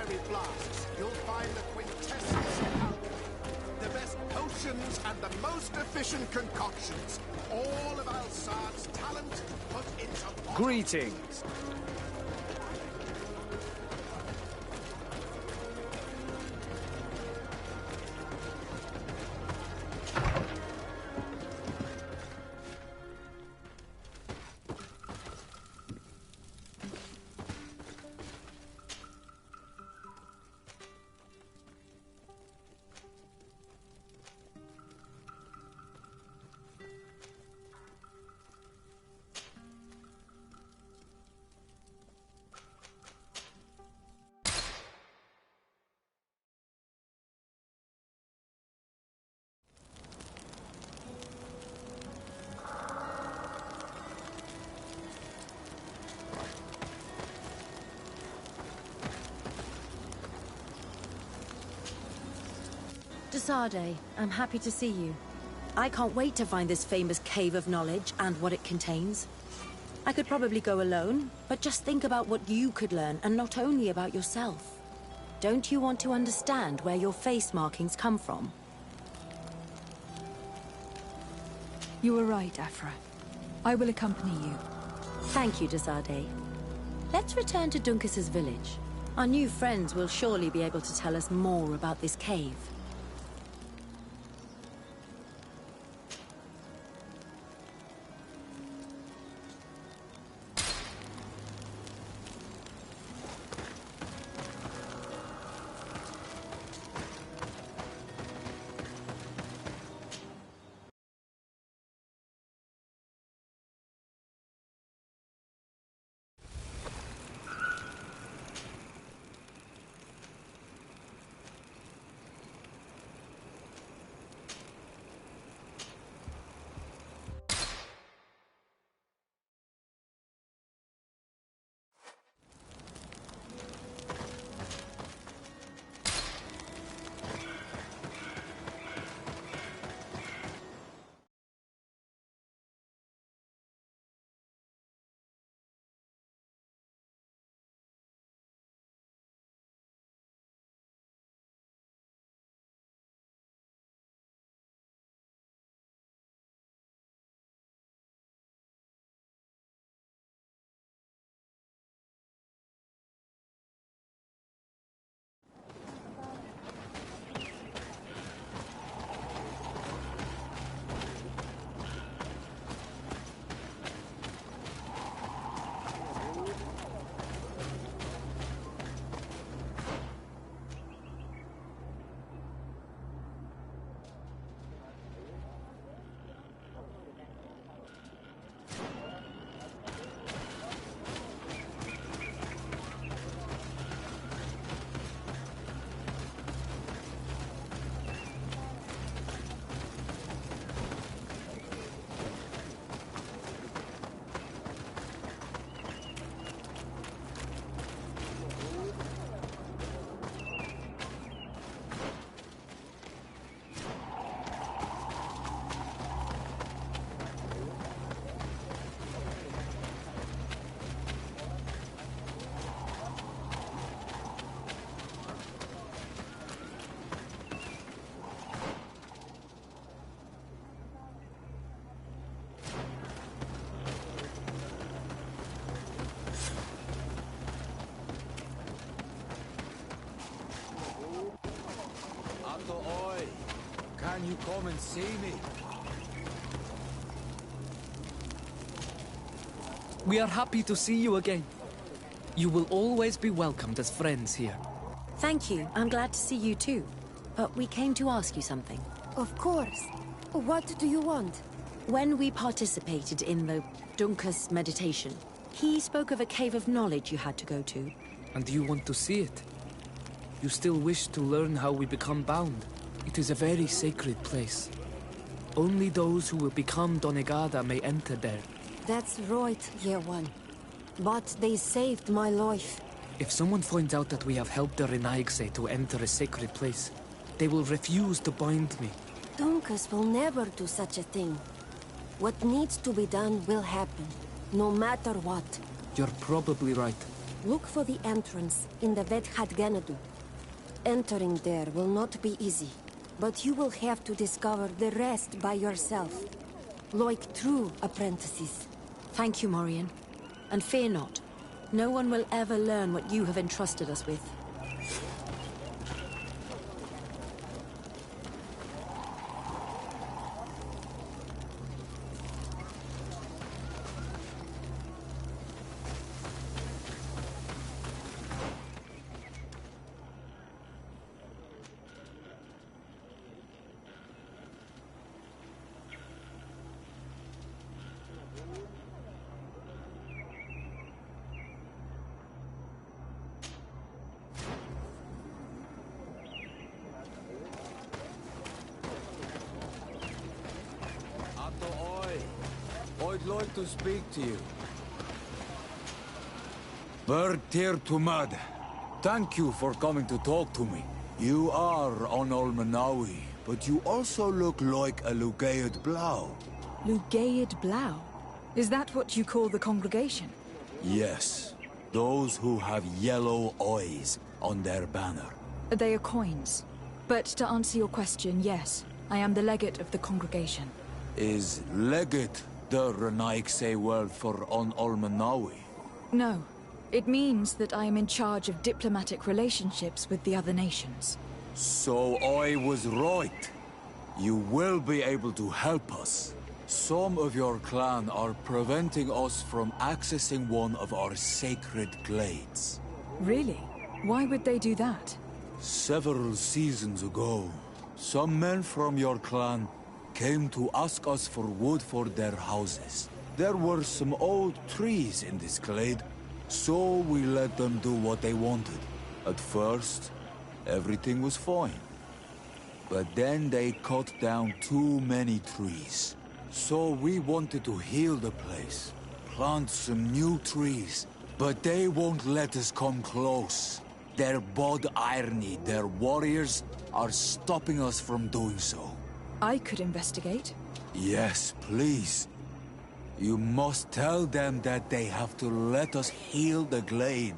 legendary flasks, you'll find the quintessence of alchemy. The best potions and the most efficient concoctions. All of Alsad's talent put into one. Greetings. Desarde, I'm happy to see you. I can't wait to find this famous cave of knowledge and what it contains. I could probably go alone, but just think about what you could learn, and not only about yourself. Don't you want to understand where your face markings come from? You were right, Afra. I will accompany you. Thank you, Desarde. Let's return to Duncas's village. Our new friends will surely be able to tell us more about this cave. Can you come and see me? We are happy to see you again. You will always be welcomed as friends here. Thank you. I'm glad to see you too. But we came to ask you something. Of course. What do you want? When we participated in the Duncas meditation, he spoke of a cave of knowledge you had to go to. And you want to see it? You still wish to learn how we become bound? It is a very sacred place. Only those who will become Donegada may enter there. That's right, Year One. But they saved my life. If someone finds out that we have helped the Renaigse to enter a sacred place, they will refuse to bind me. Duncas will never do such a thing. What needs to be done will happen, no matter what. You're probably right. Look for the entrance in the Vedhat Genadu. Entering there will not be easy, but you will have to discover the rest by yourself. Like true apprentices. Thank you, Morian. And fear not. No one will ever learn what you have entrusted us with. I'd like to speak to you. Bertir Tumad, thank you for coming to talk to me. You are on Olmanawi, but you also look like a Lugaid Blau. Lugaid Blau? Is that what you call the congregation? Yes, those who have yellow eyes on their banner. They are coins. But to answer your question, yes, I am the legate of the congregation. Is legate the Renaikse word for on Olmanawi? No. It means that I am in charge of diplomatic relationships with the other nations. So I was right. You will be able to help us. Some of your clan are preventing us from accessing one of our sacred glades. Really? Why would they do that? Several seasons ago, some men from your clan came to ask us for wood for their houses. There were some old trees in this glade, so we let them do what they wanted. At first, everything was fine. But then they cut down too many trees. So we wanted to heal the place, plant some new trees, but they won't let us come close. Their bod irony, their warriors, are stopping us from doing so. I could investigate. Yes, please. You must tell them that they have to let us heal the glade.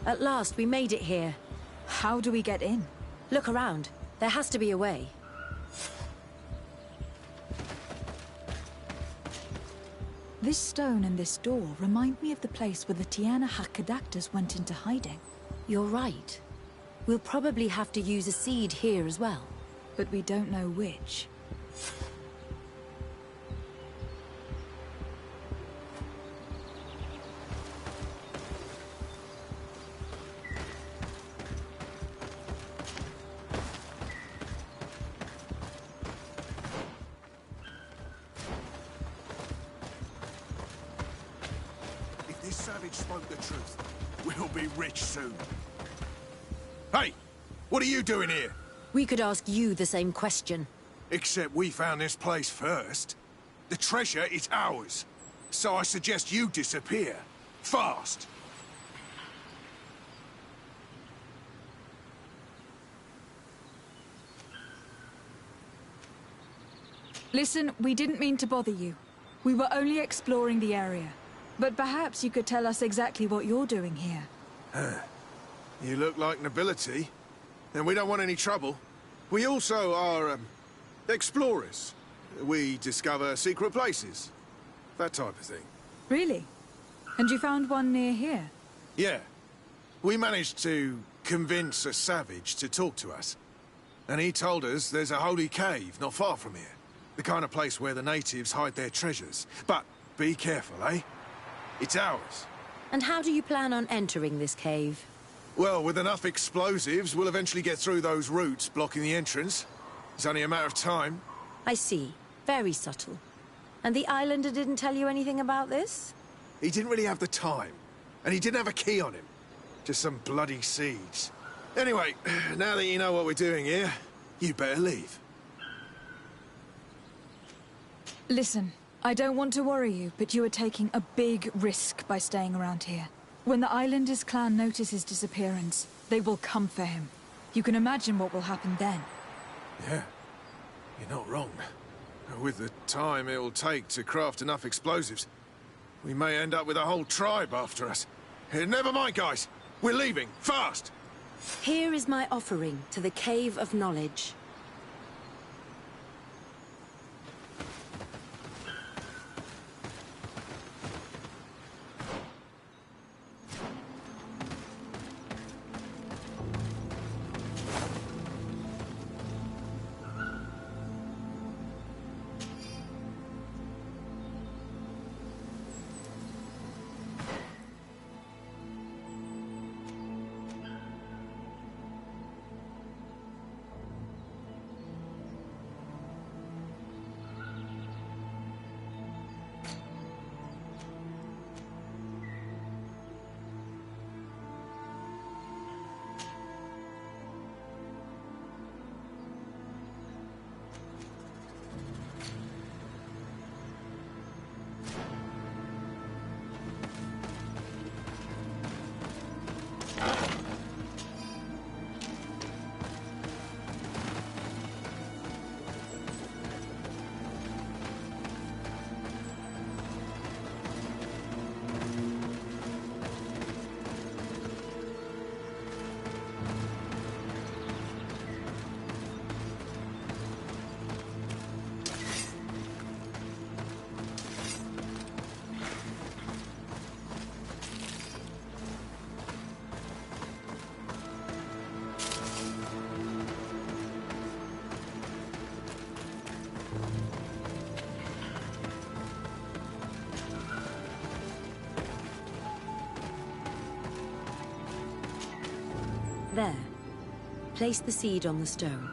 At last, we made it here. How do we get in? Look around. There has to be a way. This stone and this door remind me of the place where the Tiana Hakkadactors went into hiding. You're right. We'll probably have to use a seed here as well. But we don't know which. If this savage spoke the truth, we'll be rich soon. Hey! What are you doing here? We could ask you the same question. Except we found this place first. The treasure is ours. So I suggest you disappear. Fast! Listen, we didn't mean to bother you. We were only exploring the area. But perhaps you could tell us exactly what you're doing here. You look like nobility, and we don't want any trouble. We also are, explorers. We discover secret places. That type of thing. Really? And you found one near here? Yeah. We managed to convince a savage to talk to us. And he told us there's a holy cave not far from here. The kind of place where the natives hide their treasures. But be careful, eh? It's ours. And how do you plan on entering this cave? Well, with enough explosives, we'll eventually get through those roots blocking the entrance. It's only a matter of time. I see. Very subtle. And the islander didn't tell you anything about this? He didn't really have the time. And he didn't have a key on him. Just some bloody seeds. Anyway, now that you know what we're doing here, you better leave. Listen, I don't want to worry you, but you are taking a big risk by staying around here. When the Islanders clan notice his disappearance, they will come for him. You can imagine what will happen then. Yeah, you're not wrong. With the time it'll take to craft enough explosives, we may end up with a whole tribe after us. Never mind, guys. We're leaving, fast! Here is my offering to the Cave of Knowledge. There. Place the seed on the stone.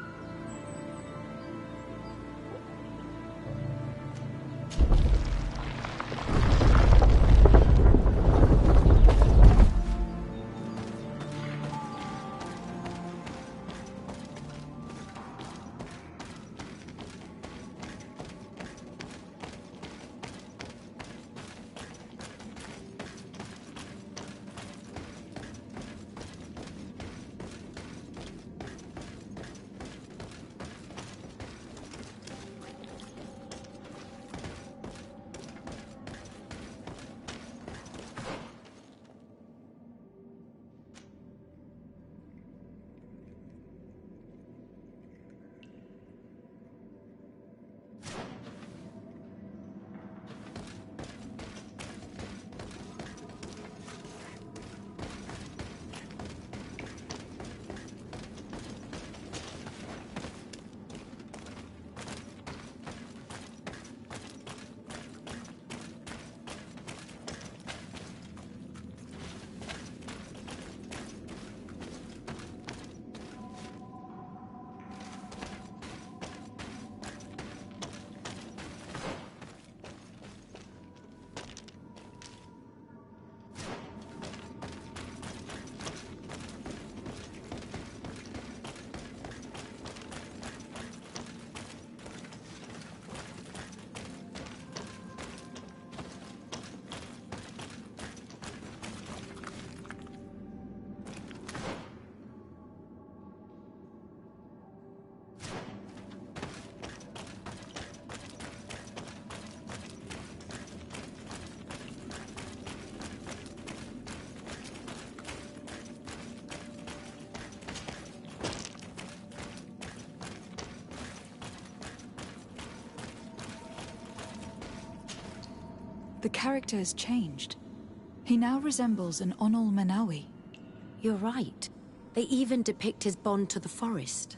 The character has changed. He now resembles an Onol Manawi. You're right. They even depict his bond to the forest.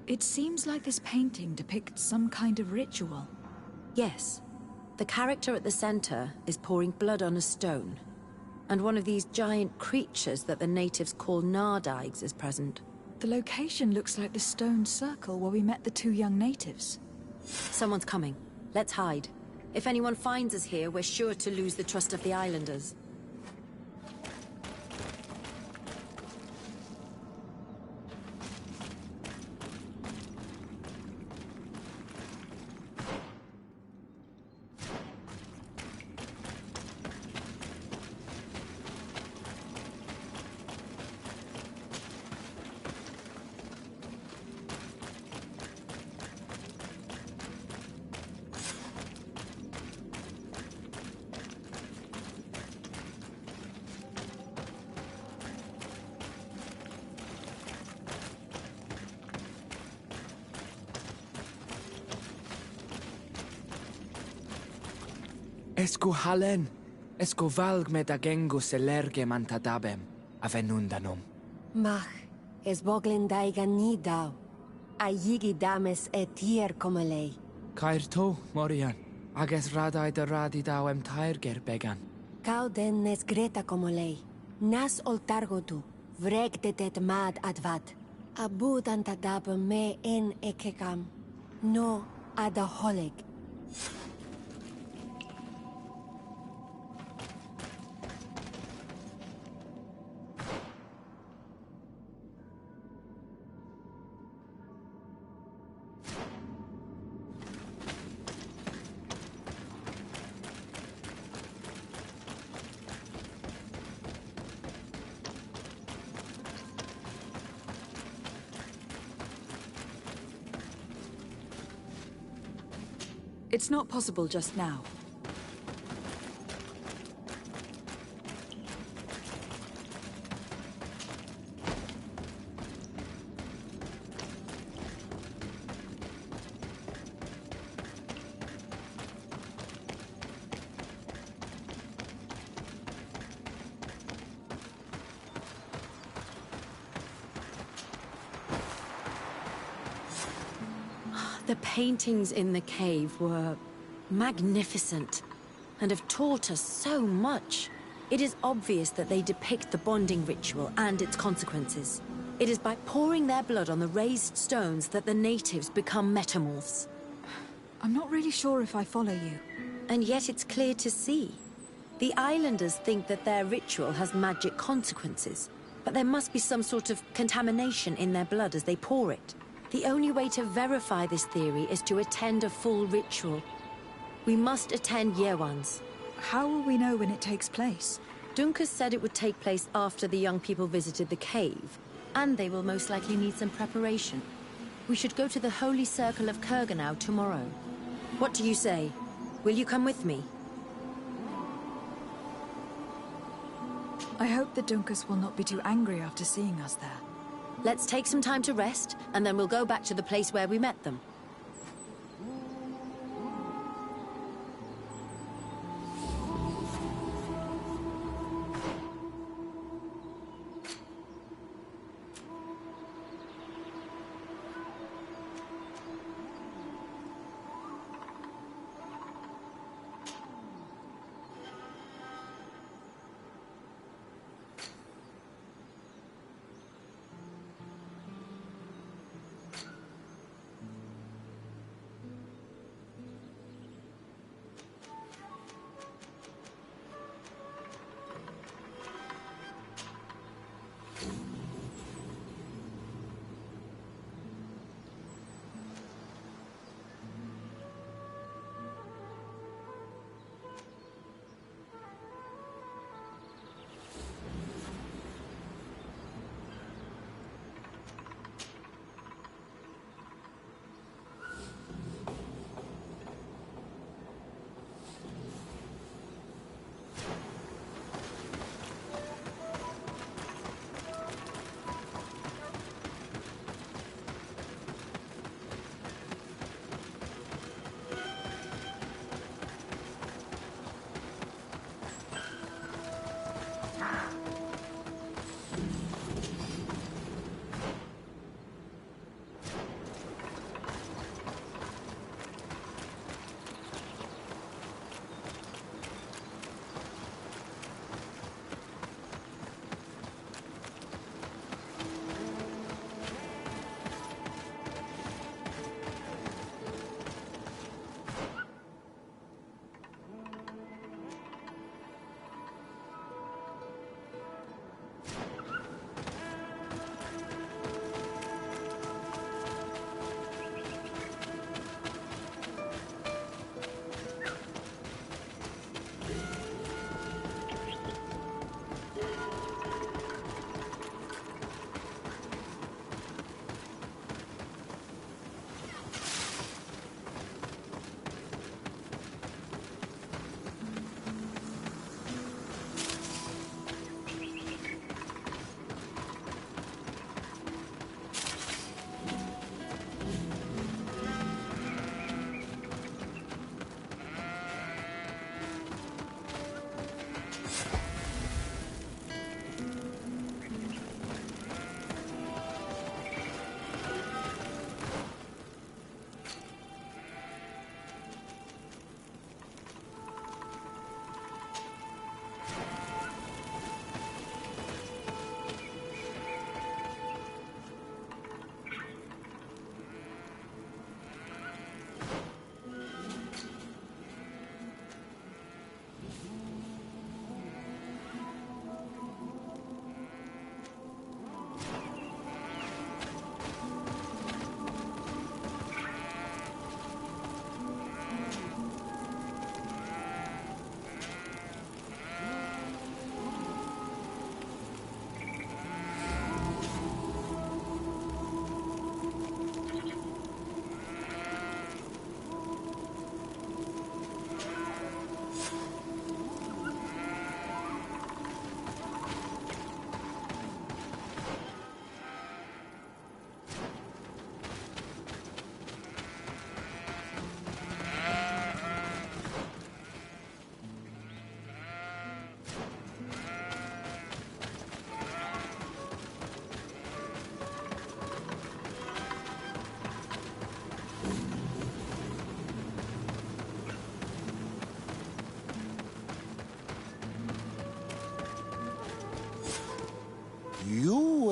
It seems like this painting depicts some kind of ritual. Yes. The character at the center is pouring blood on a stone. And one of these giant creatures that the natives call Nardigs is present. The location looks like the stone circle where we met the two young natives. Someone's coming. Let's hide. If anyone finds us here, we're sure to lose the trust of the islanders. Esco halen, esco valg med agengo selerge mantadabem, avenundanum. Mach, es boglin daiga ni dau. A yigi dames etier como lei. Cair to, Morian, ages radai de radi dawem tairger began. Kau den nes greta como lei. Nas oltargotu, vreg de det mad advat. Abud antadab me en ekekam. No adaholeg. It's not possible just now. The paintings in the cave were magnificent and have taught us so much. It is obvious that they depict the bonding ritual and its consequences. It is by pouring their blood on the raised stones that the natives become metamorphs. I'm not really sure if I follow you. And yet it's clear to see. The islanders think that their ritual has magic consequences, but there must be some sort of contamination in their blood as they pour it. The only way to verify this theory is to attend a full ritual. We must attend Yewan's. How will we know when it takes place? Dunkus said it would take place after the young people visited the cave, and they will most likely need some preparation. We should go to the Holy Circle of Kurganau tomorrow. What do you say? Will you come with me? I hope the Dunkus will not be too angry after seeing us there. Let's take some time to rest, and then we'll go back to the place where we met them.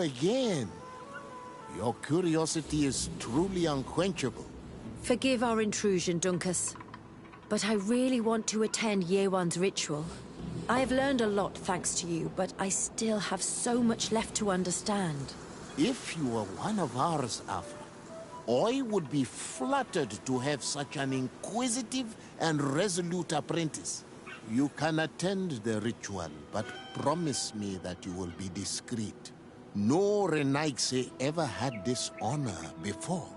again. Your curiosity is truly unquenchable. Forgive our intrusion, Dunkus. But I really want to attend Yewan's ritual. I have learned a lot thanks to you, but I still have so much left to understand. If you were one of ours, Afra, I would be flattered to have such an inquisitive and resolute apprentice. You can attend the ritual, but promise me that you will be discreet. No Renaigse ever had this honor before.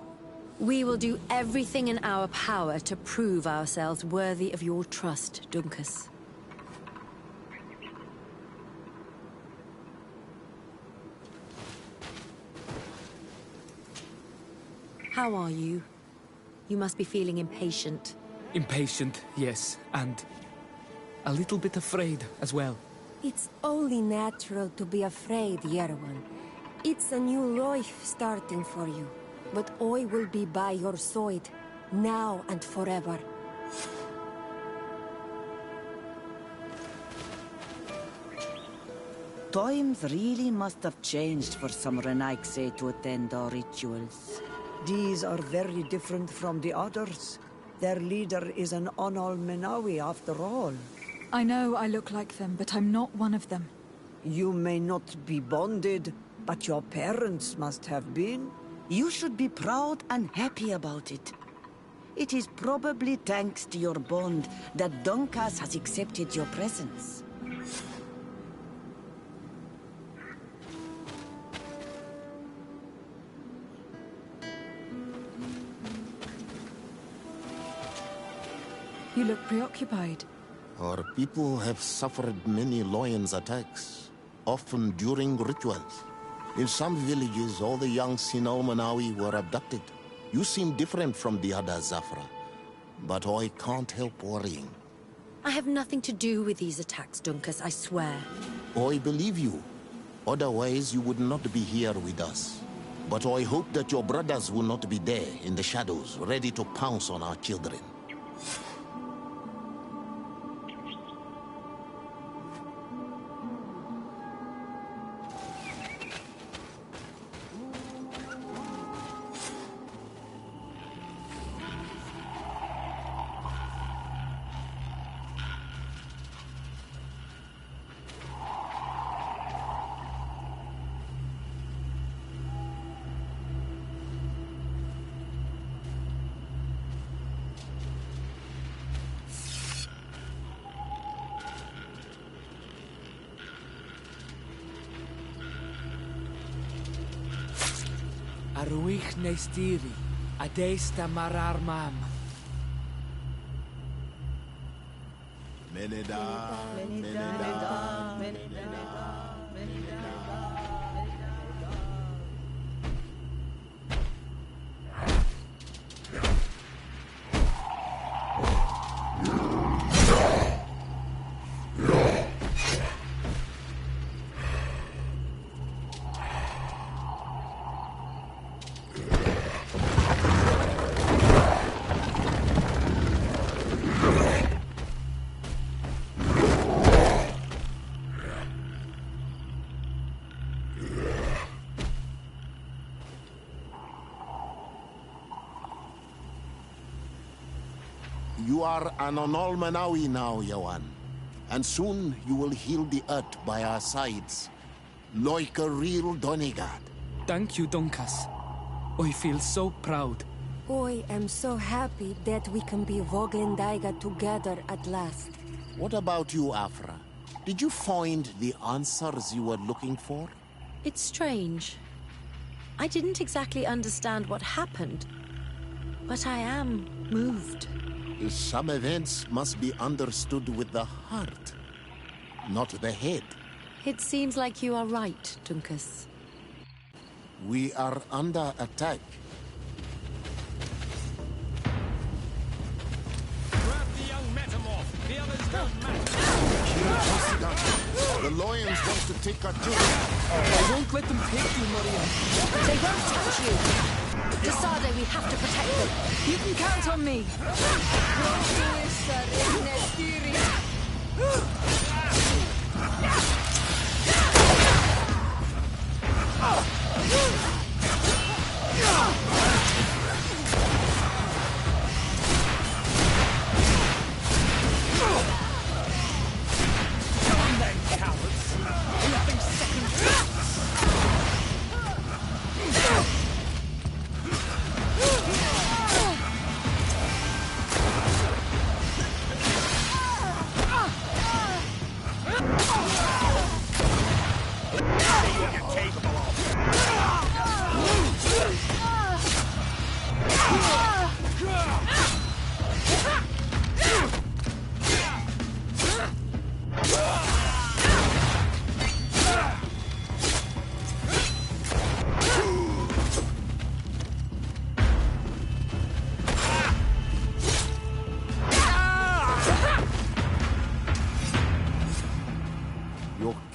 We will do everything in our power to prove ourselves worthy of your trust, Dunkus. How are you? You must be feeling impatient. Impatient, yes, and a little bit afraid as well. It's only natural to be afraid, Yerewan. It's a new life starting for you. But I will be by your side, now and forever. Times really must have changed for some Renaigse to attend our rituals. These are very different from the others. Their leader is an Onol Menawi after all. I know I look like them, but I'm not one of them. You may not be bonded, but your parents must have been. You should be proud and happy about it. It is probably thanks to your bond that Dunkas has accepted your presence. You look preoccupied. Our people have suffered many lions attacks, often during rituals. In some villages, all the young Sinal Manawi were abducted. You seem different from the other Zafra, but I can't help worrying. I have nothing to do with these attacks, Dunkus, I swear. I believe you. Otherwise, you would not be here with us. But I hope that your brothers will not be there in the shadows, ready to pounce on our children. Aruich Nestiri, Adesta Marar Mam. Meneda, Meneda, Meneda. You are an Onol Manawi now, Yawan. And soon you will heal the earth by our sides, like a real Donegard. Thank you, Dunkas. I feel so proud. I am so happy that we can be Voglendaiga together at last. What about you, Afra? Did you find the answers you were looking for? It's strange. I didn't exactly understand what happened, but I am moved. Some events must be understood with the heart, not the head. It seems like you are right, Dunkus. We are under attack. Grab the young metamorph. The others don't matter. The lions want to take our children. I won't let them take you, Maria. They won't touch you! Desade, we have to protect them. You can count on me.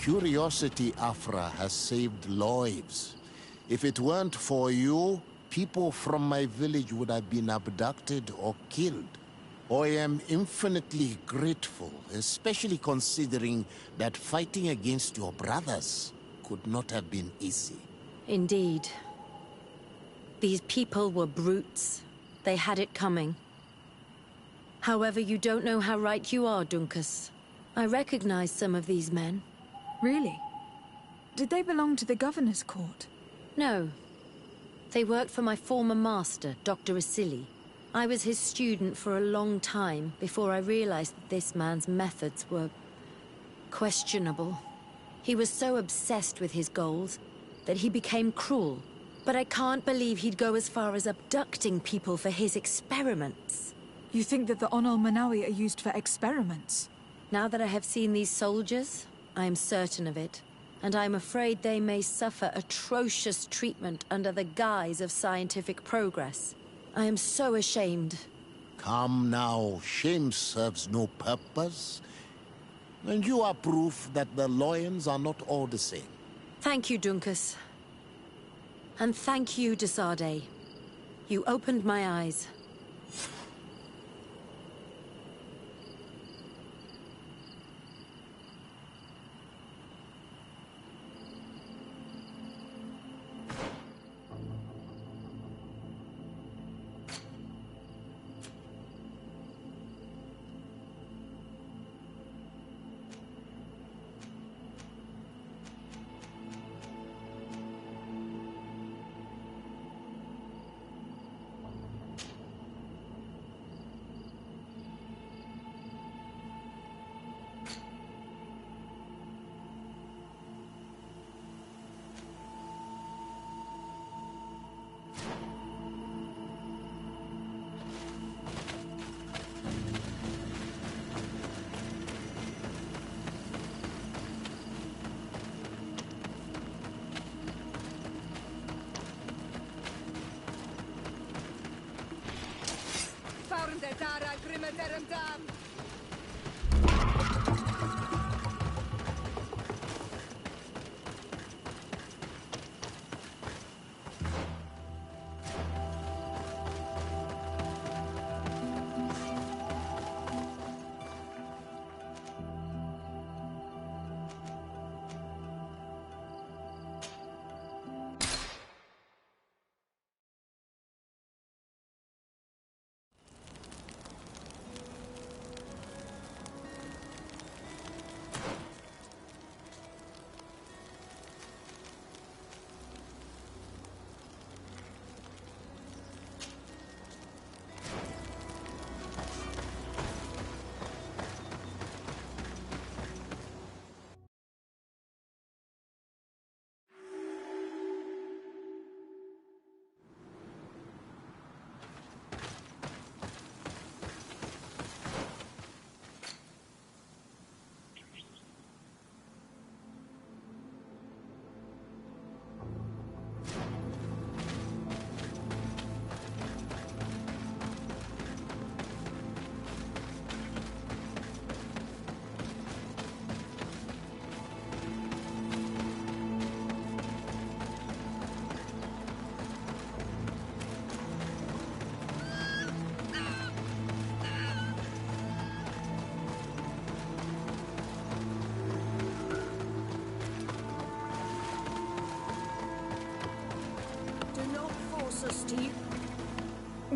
curiosity, Afra, has saved lives. If it weren't for you, people from my village would have been abducted or killed. I am infinitely grateful, especially considering that fighting against your brothers could not have been easy. Indeed. These people were brutes. They had it coming. However, you don't know how right you are, Dunkus. I recognize some of these men. Really? Did they belong to the governor's court? No. They worked for my former master, Dr. Asili. I was his student for a long time before I realized that this man's methods were questionable. He was so obsessed with his goals that he became cruel. But I can't believe he'd go as far as abducting people for his experiments. You think that the Onol Manawi are used for experiments? Now that I have seen these soldiers, I am certain of it. And I'm afraid they may suffer atrocious treatment under the guise of scientific progress. I am so ashamed. Come now, shame serves no purpose. And you are proof that the lions are not all the same. Thank you, Dunkus. And thank you, Desade. You opened my eyes.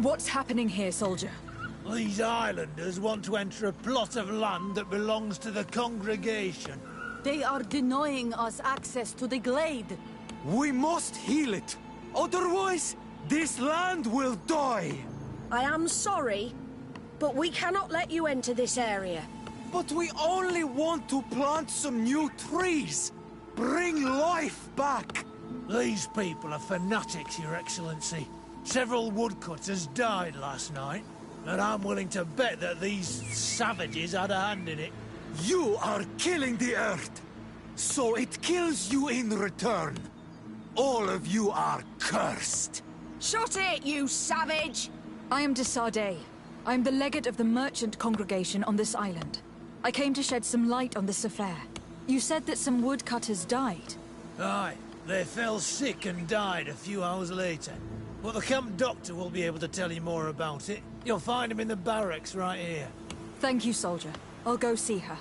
What's happening here, soldier? These islanders want to enter a plot of land that belongs to the congregation. They are denying us access to the glade. We must heal it. Otherwise, this land will die. I am sorry, but we cannot let you enter this area. But we only want to plant some new trees. Bring life back. These people are fanatics, Your Excellency. Several woodcutters died last night, and I'm willing to bet that these savages had a hand in it. You are killing the earth, so it kills you in return. All of you are cursed. Shut it, you savage! I am Desade. I am the legate of the merchant congregation on this island. I came to shed some light on this affair. You said that some woodcutters died. Aye, they fell sick and died a few hours later. But the camp doctor will be able to tell you more about it. You'll find him in the barracks right here. Thank you, soldier. I'll go see her.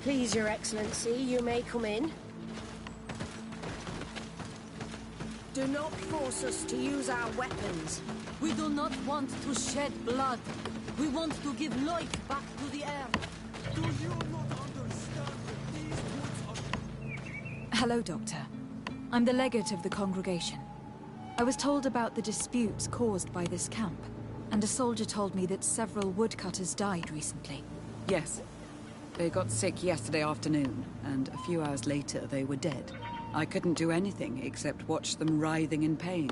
Please, Your Excellency, you may come in. Do not force us to use our weapons. We do not want to shed blood. We want to give life back to the earth. Do you not understand that these woods are... Hello, Doctor. I'm the legate of the congregation. I was told about the disputes caused by this camp, and a soldier told me that several woodcutters died recently. Yes. They got sick yesterday afternoon, and a few hours later they were dead. I couldn't do anything except watch them writhing in pain.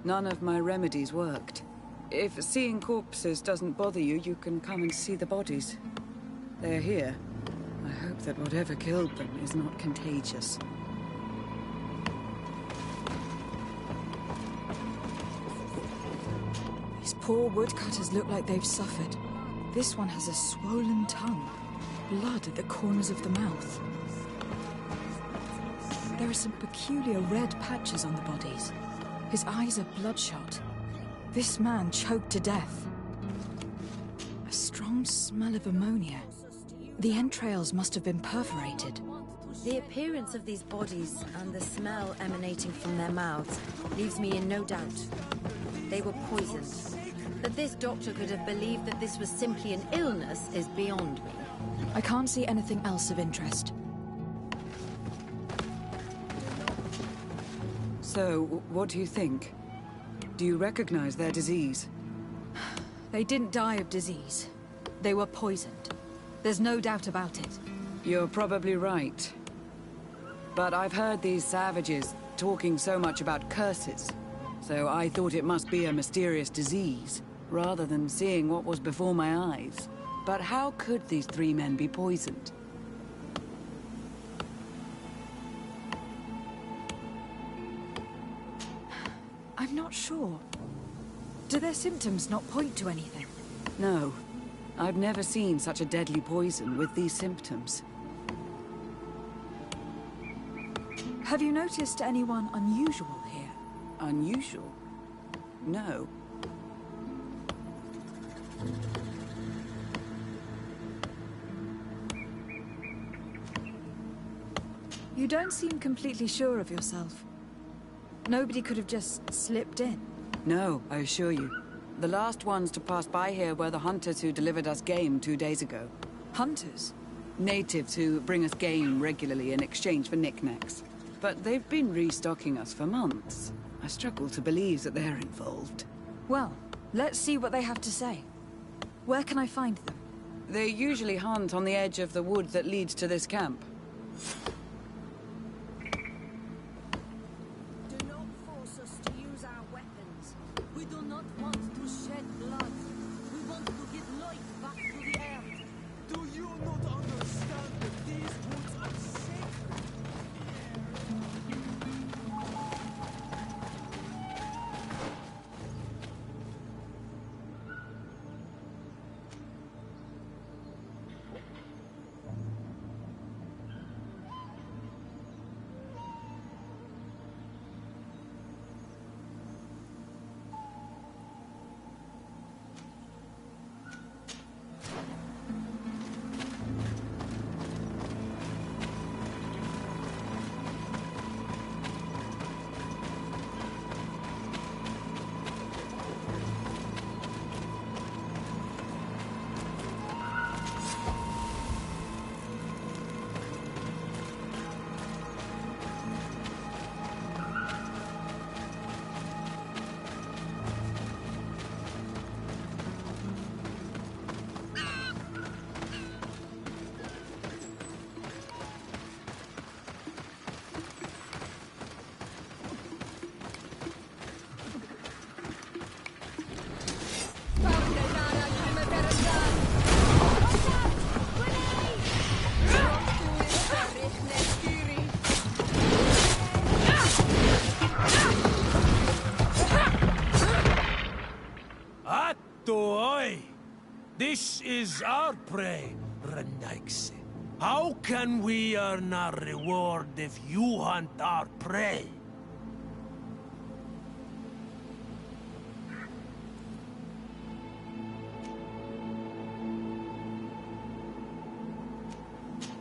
None of my remedies worked. If seeing corpses doesn't bother you, you can come and see the bodies. They're here. I hope that whatever killed them is not contagious. These poor woodcutters look like they've suffered. This one has a swollen tongue, blood at the corners of the mouth. There are some peculiar red patches on the bodies. His eyes are bloodshot. This man choked to death. A strong smell of ammonia. The entrails must have been perforated. The appearance of these bodies and the smell emanating from their mouths leaves me in no doubt. They were poisoned. That this doctor could have believed that this was simply an illness is beyond me. I can't see anything else of interest. So, what do you think? Do you recognize their disease? They didn't die of disease. They were poisoned. There's no doubt about it. You're probably right. But I've heard these savages talking so much about curses, so I thought it must be a mysterious disease, rather than seeing what was before my eyes. But how could these three men be poisoned? I'm not sure. Do their symptoms not point to anything? No. I've never seen such a deadly poison with these symptoms. Have you noticed anyone unusual here? Unusual? No. You don't seem completely sure of yourself. Nobody could have just slipped in. No, I assure you. The last ones to pass by here were the hunters who delivered us game 2 days ago. Hunters? Natives who bring us game regularly in exchange for knickknacks. But they've been restocking us for months. I struggle to believe that they're involved. Well, let's see what they have to say. Where can I find them? They usually hunt on the edge of the wood that leads to this camp. Do not force us to use our weapons. We do not want to shed blood. We want to give life back to the earth. Do you not understand that these woods are sacred? This is our prey, Renaigse. How can we earn our reward if you hunt our prey?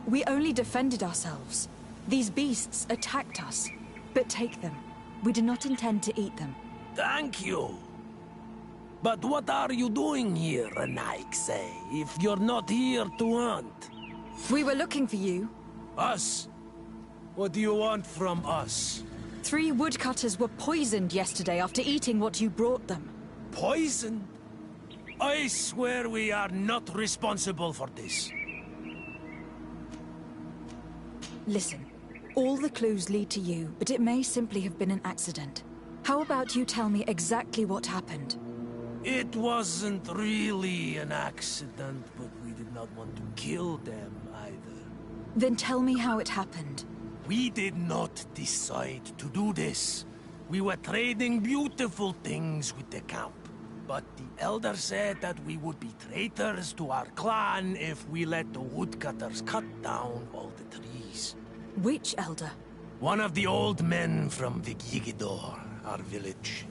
We only defended ourselves. These beasts attacked us. But take them. We do not intend to eat them. Thank you. But what are you doing here, Renaigse, if you're not here to hunt? We were looking for you. Us? What do you want from us? 3 woodcutters were poisoned yesterday after eating what you brought them. Poisoned? I swear we are not responsible for this. Listen, all the clues lead to you, but it may simply have been an accident. How about you tell me exactly what happened? It wasn't really an accident, but we did not want to kill them either. Then tell me how it happened. We did not decide to do this. We were trading beautiful things with the camp. But the elder said that we would be traitors to our clan if we let the woodcutters cut down all the trees. Which elder? One of the old men from Vigigidor, our village.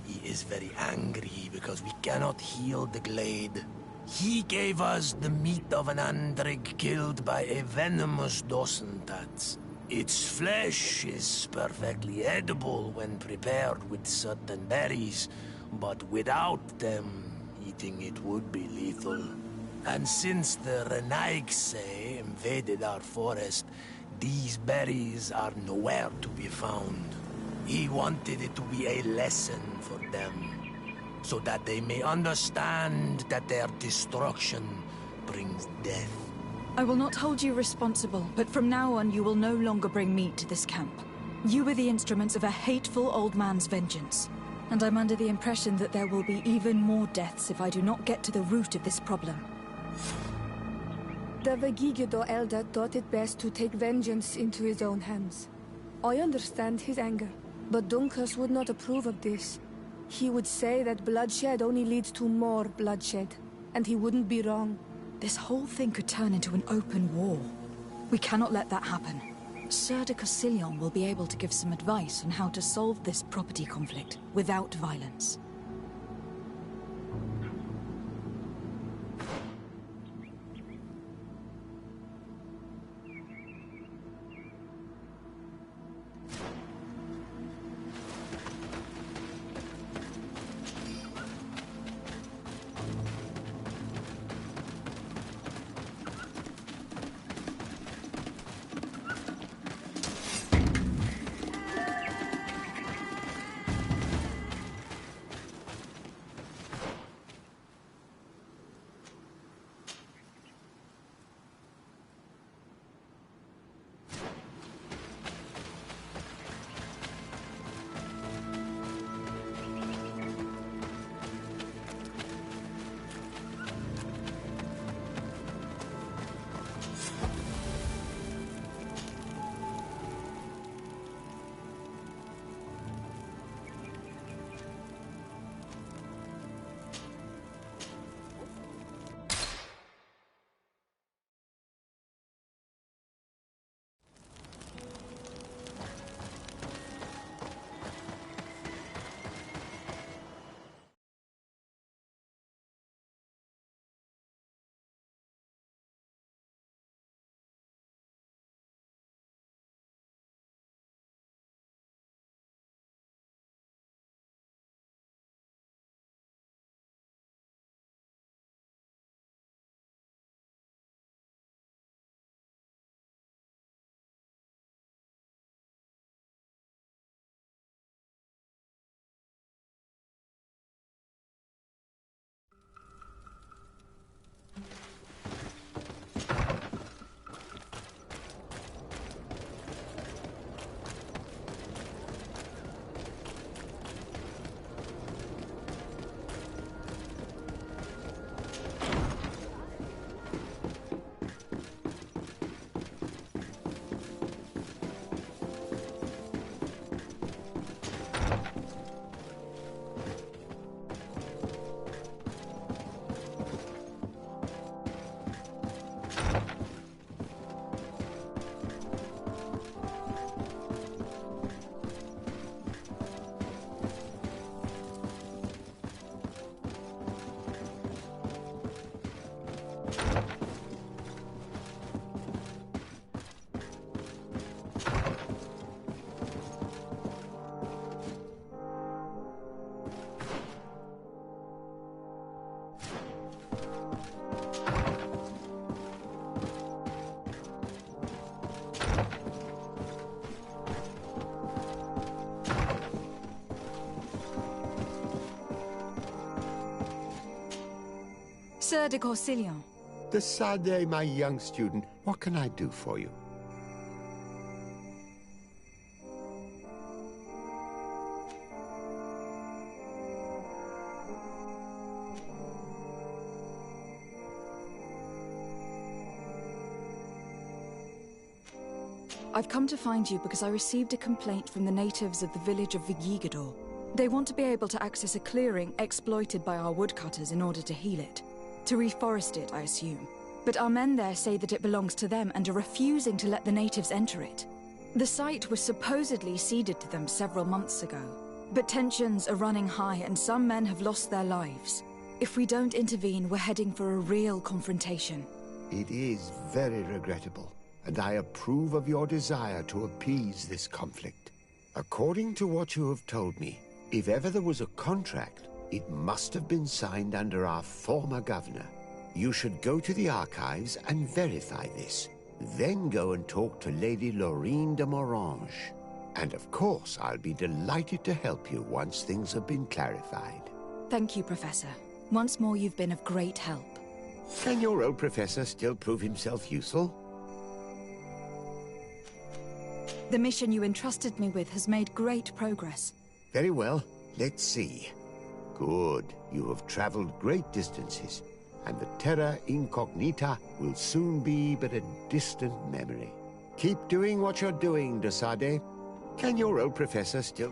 He is very angry because we cannot heal the glade. He gave us the meat of an andrig killed by a venomous dosentats. Its flesh is perfectly edible when prepared with certain berries, but without them, eating it would be lethal. And since the Renaigse invaded our forest, these berries are nowhere to be found. He wanted it to be a lesson for them, so that they may understand that their destruction brings death. I will not hold you responsible, but from now on you will no longer bring meat to this camp. You were the instruments of a hateful old man's vengeance. And I'm under the impression that there will be even more deaths if I do not get to the root of this problem. The Vegigido elder thought it best to take vengeance into his own hands. I understand his anger, but Dunkas would not approve of this. He would say that bloodshed only leads to more bloodshed, and he wouldn't be wrong. This whole thing could turn into an open war. We cannot let that happen. Sir de Cassillon will be able to give some advice on how to solve this property conflict without violence. Sir de Corsilion. The Sade, my young student, what can I do for you? I've come to find you because I received a complaint from the natives of the village of Vigigador. They want to be able to access a clearing exploited by our woodcutters in order to heal it. To reforest it, I assume. But our men there say that it belongs to them and are refusing to let the natives enter it. The site was supposedly ceded to them several months ago. But tensions are running high and some men have lost their lives. If we don't intervene, we're heading for a real confrontation. It is very regrettable, and I approve of your desire to appease this conflict. According to what you have told me, if ever there was a contract, it must have been signed under our former governor. You should go to the archives and verify this. Then go and talk to Lady Laurine de Morange. And of course, I'll be delighted to help you once things have been clarified. Thank you, Professor. Once more, you've been of great help. Can your old professor still prove himself useful? The mission you entrusted me with has made great progress. Very well. Let's see. Good. You have traveled great distances, and the Terra Incognita will soon be but a distant memory. Keep doing what you're doing, de Sade. Can your old professor still...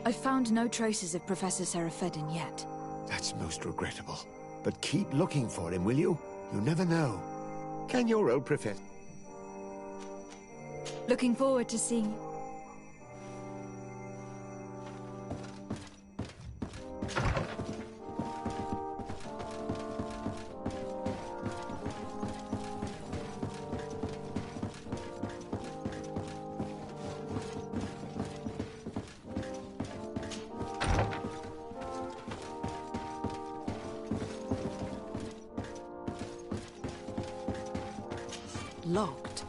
I've found no traces of Professor Seraphedin yet. That's most regrettable. But keep looking for him, will you? You never know. Can your old professor... Looking forward to seeing you. Locked.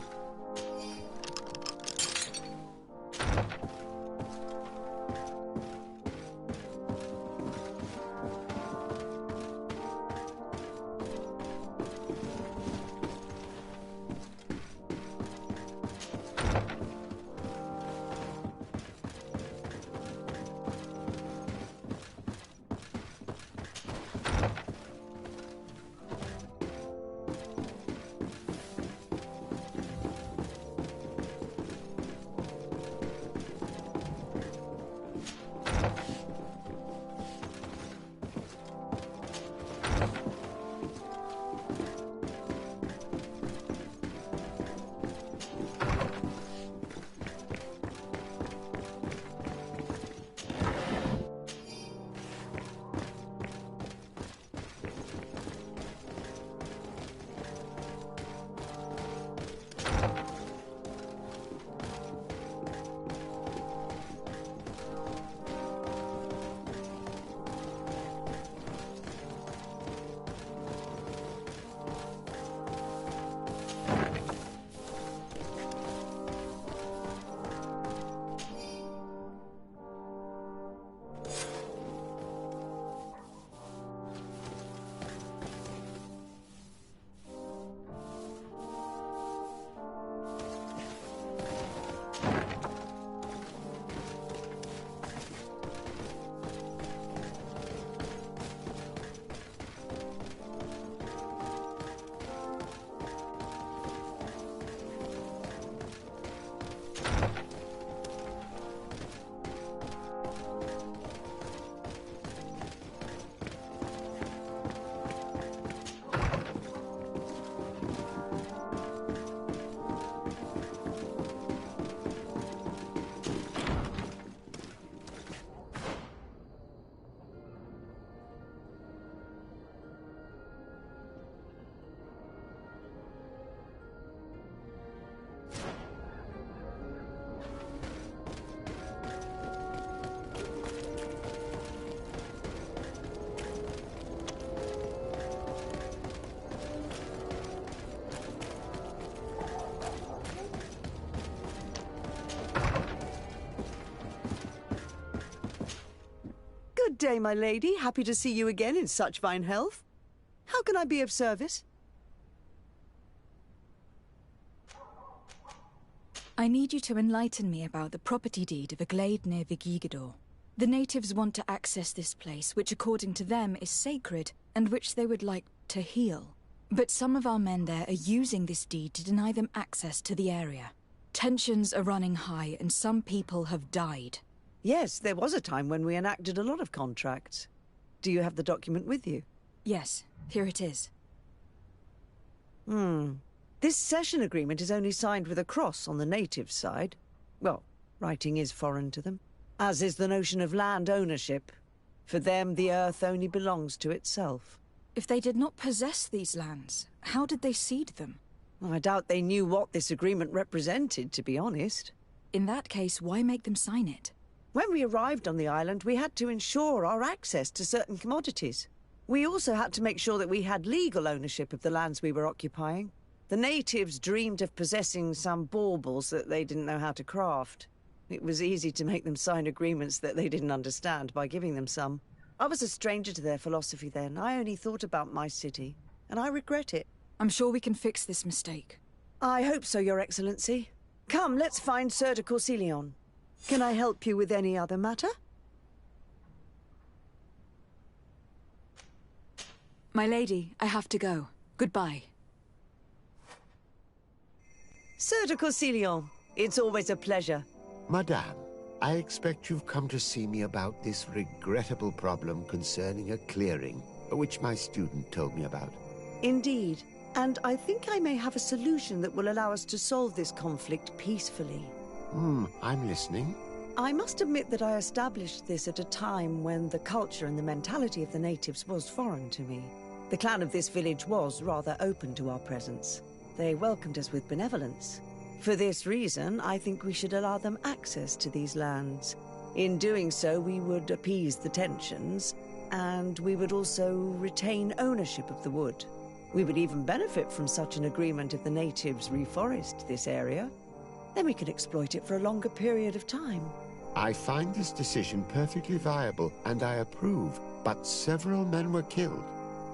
day, my lady. Happy to see you again in such fine health. How can I be of service? I need you to enlighten me about the property deed of a glade near Vigigidor. The natives want to access this place, which according to them is sacred, and which they would like to heal. But some of our men there are using this deed to deny them access to the area. Tensions are running high, and some people have died. Yes, there was a time when we enacted a lot of contracts. Do you have the document with you? Yes, here it is. This cession agreement is only signed with a cross on the native side. Well, writing is foreign to them, as is the notion of land ownership. For them, the earth only belongs to itself. If they did not possess these lands, how did they cede them? I doubt they knew what this agreement represented, to be honest. In that case, why make them sign it? When we arrived on the island, we had to ensure our access to certain commodities. We also had to make sure that we had legal ownership of the lands we were occupying. The natives dreamed of possessing some baubles that they didn't know how to craft. It was easy to make them sign agreements that they didn't understand by giving them some. I was a stranger to their philosophy then. I only thought about my city, and I regret it. I'm sure we can fix this mistake. I hope so, Your Excellency. Come, let's find Sir de Corsilion. Can I help you with any other matter? My lady, I have to go. Goodbye. Sir de Corsilion, it's always a pleasure. Madame, I expect you've come to see me about this regrettable problem concerning a clearing, which my student told me about. Indeed, and I think I may have a solution that will allow us to solve this conflict peacefully. I'm listening. I must admit that I established this at a time when the culture and the mentality of the natives was foreign to me. The clan of this village was rather open to our presence. They welcomed us with benevolence. For this reason, I think we should allow them access to these lands. In doing so, we would appease the tensions, and we would also retain ownership of the wood. We would even benefit from such an agreement if the natives reforest this area. Then we could exploit it for a longer period of time. I find this decision perfectly viable, and I approve, but several men were killed,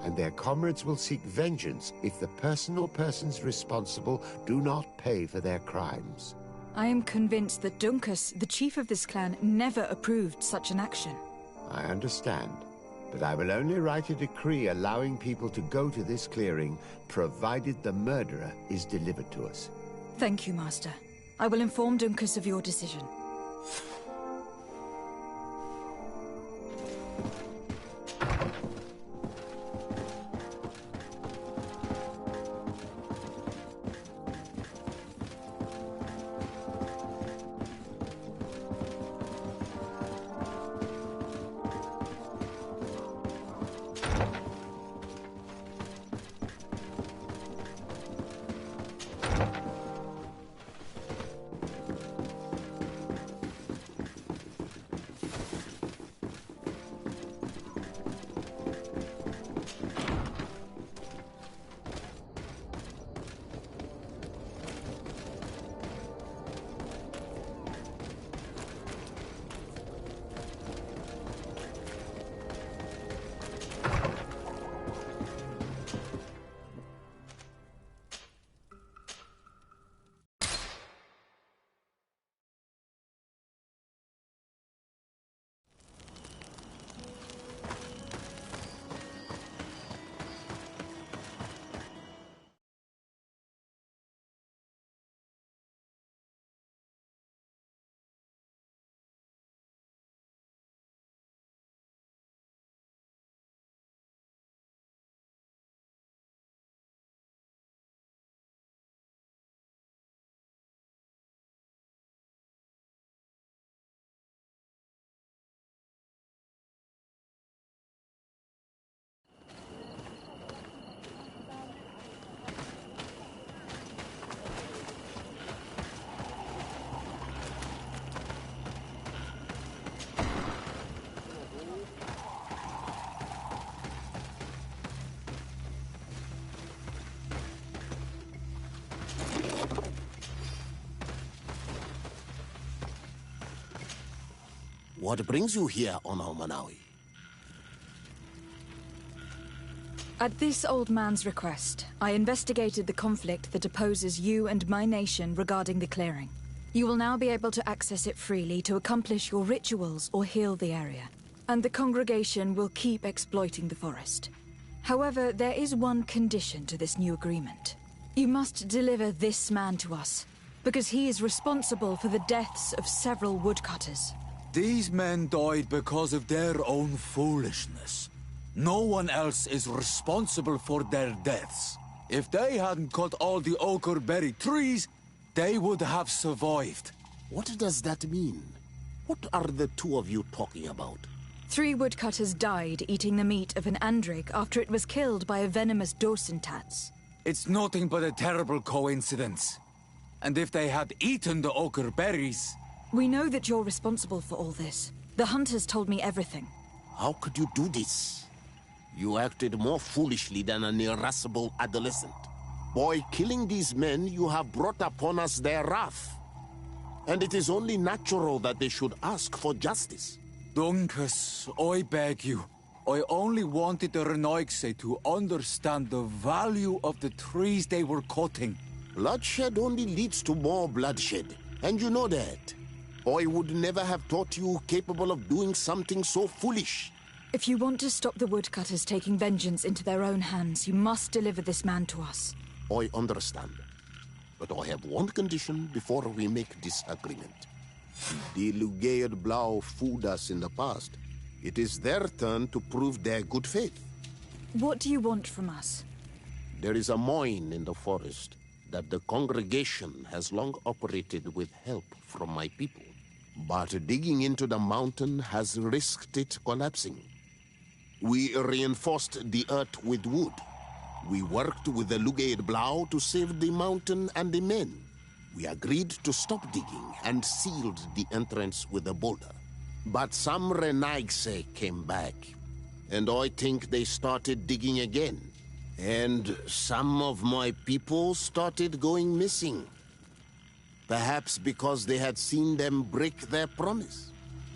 and their comrades will seek vengeance if the person or persons responsible do not pay for their crimes. I am convinced that Dunkus, the chief of this clan, never approved such an action. I understand, but I will only write a decree allowing people to go to this clearing, provided the murderer is delivered to us. Thank you, Master. I will inform Dunkus of your decision. What brings you here, Ono Manawi? At this old man's request, I investigated the conflict that opposes you and my nation regarding the clearing. You will now be able to access it freely to accomplish your rituals or heal the area. And the congregation will keep exploiting the forest. However, there is one condition to this new agreement. You must deliver this man to us, because he is responsible for the deaths of several woodcutters. These men died because of their own foolishness. No one else is responsible for their deaths. If they hadn't cut all the oakerberry trees, they would have survived. What does that mean? What are the two of you talking about? 3 woodcutters died eating the meat of an andrig after it was killed by a venomous dosentats. It's nothing but a terrible coincidence. And if they had eaten the ochre berries... We know that you're responsible for all this. The hunters told me everything. How could you do this? You acted more foolishly than an irascible adolescent. By killing these men, you have brought upon us their wrath. And it is only natural that they should ask for justice. Dunkus, I beg you. I only wanted the Renoixe to understand the value of the trees they were cutting. Bloodshed only leads to more bloodshed, and you know that. I would never have thought you capable of doing something so foolish. If you want to stop the woodcutters taking vengeance into their own hands, you must deliver this man to us. I understand. But I have one condition before we make this agreement. The Lugaid Blau fooled us in the past. It is their turn to prove their good faith. What do you want from us? There is a mine in the forest that the congregation has long operated with help from my people. But digging into the mountain has risked it collapsing. We reinforced the earth with wood. We worked with the Lugaid Blau to save the mountain and the men. We agreed to stop digging and sealed the entrance with a boulder. But some Renaixe came back, and I think they started digging again. And some of my people started going missing. Perhaps because they had seen them break their promise.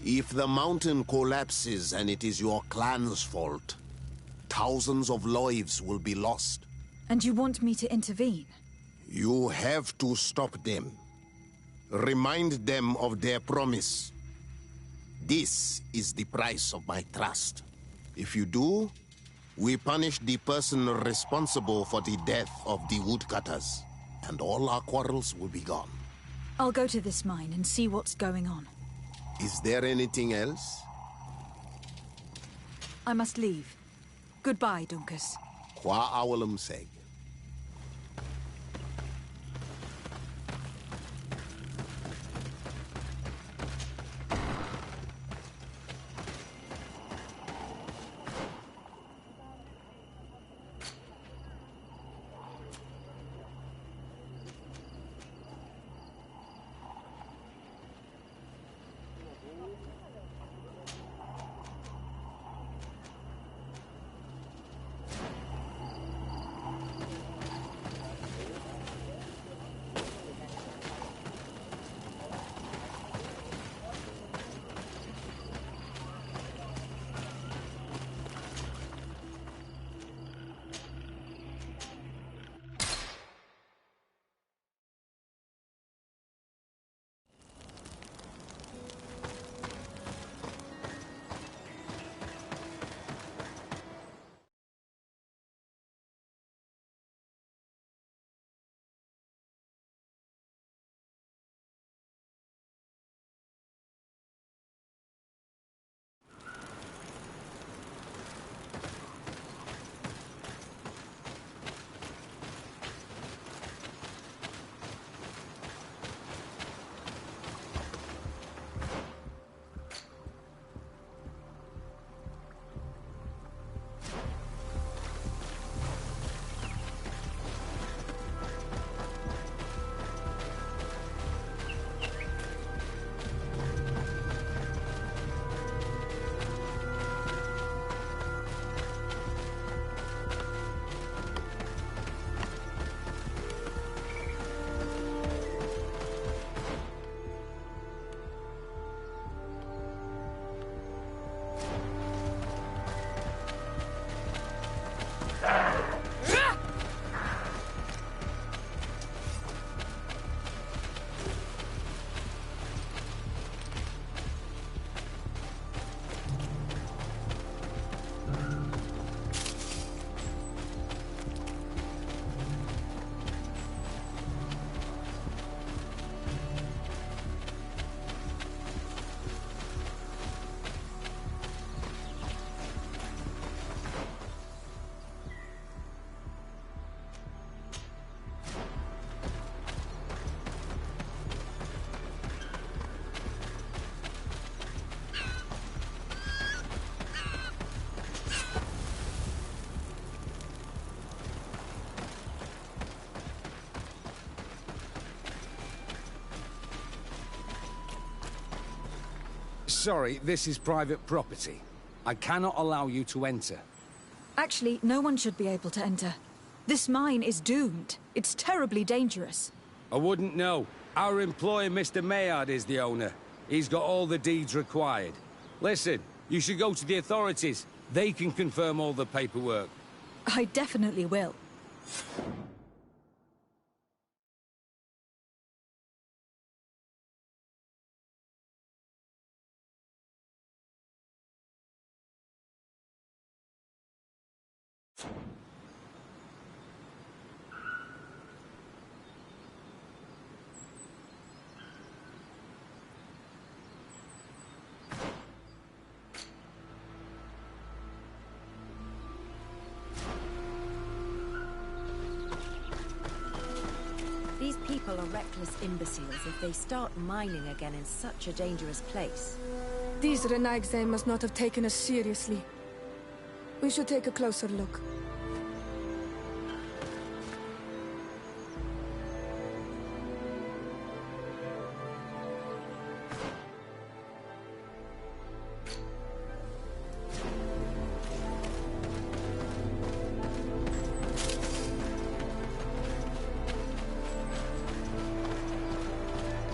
If the mountain collapses and it is your clan's fault, thousands of lives will be lost. And you want me to intervene? You have to stop them. Remind them of their promise. This is the price of my trust. If you do, we punish the person responsible for the death of the woodcutters, and all our quarrels will be gone. I'll go to this mine and see what's going on. Is there anything else? I must leave. Goodbye, Dunkus. Qua awalum seg. sorry, this is private property. I cannot allow you to enter. Actually, no one should be able to enter. This mine is doomed. It's terribly dangerous. I wouldn't know. Our employee, Mr. Maillard, is the owner. He's got all the deeds required. Listen, you should go to the authorities. They can confirm all the paperwork. I definitely will. These people are reckless imbeciles if they start mining again in such a dangerous place. These Renagse must not have taken us seriously. We should take a closer look.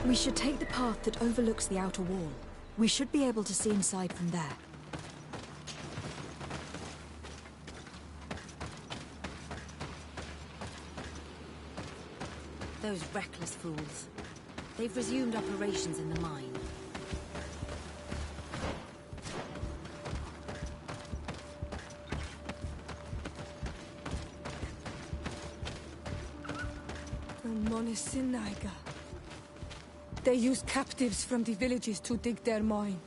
We should take the path that overlooks the outer wall. We should be able to see inside from there. Those reckless fools. They've resumed operations in the mine. Monisinaga. They use captives from the villages to dig their mine.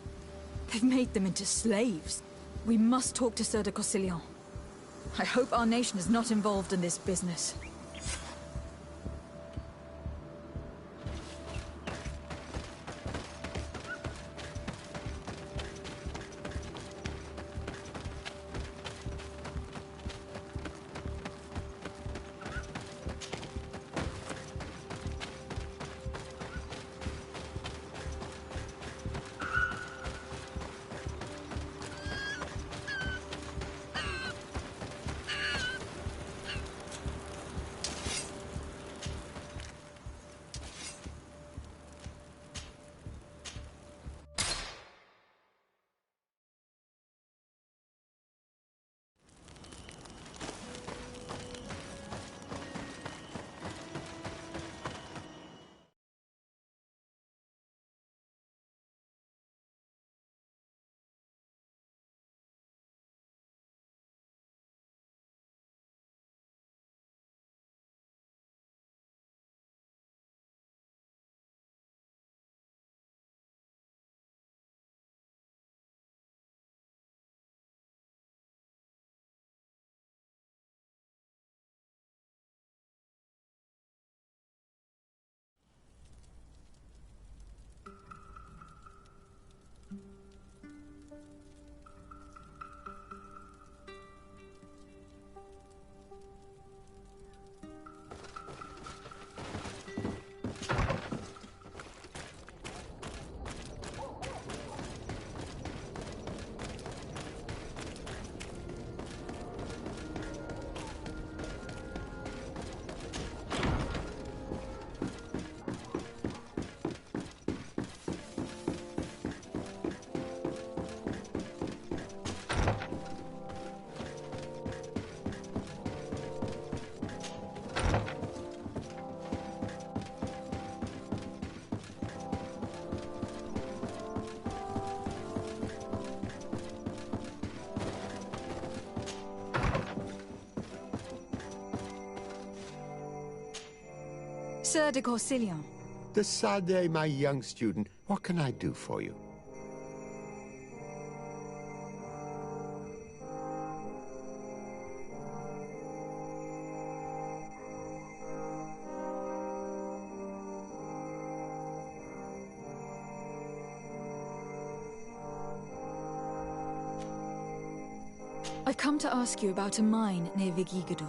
They've made them into slaves. We must talk to Sir de Corsillon. I hope our nation is not involved in this business. Sir de Corsillon. De Sade, my young student, what can I do for you? I've come to ask you about a mine near Vigigador.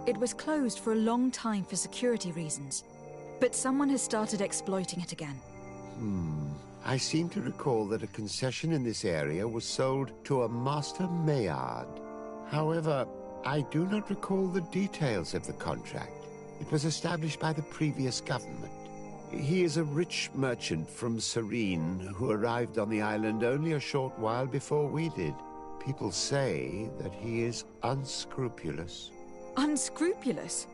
It was closed for a long time for security reasons, but someone has started exploiting it again. I seem to recall that a concession in this area was sold to a Master Maillard. However, I do not recall the details of the contract. It was established by the previous government. He is a rich merchant from Serene who arrived on the island only a short while before we did. People say that he is unscrupulous. Unscrupulous?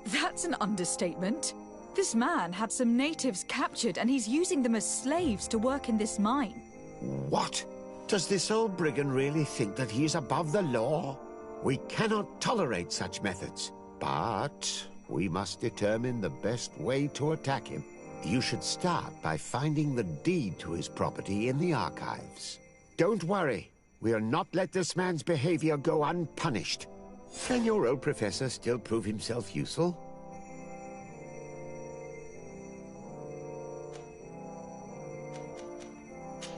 That's an understatement. This man had some natives captured and he's using them as slaves to work in this mine. What? Does this old brigand really think that he is above the law? We cannot tolerate such methods, but we must determine the best way to attack him. You should start by finding the deed to his property in the archives. Don't worry. We'll not let this man's behavior go unpunished. Can your old professor still prove himself useful?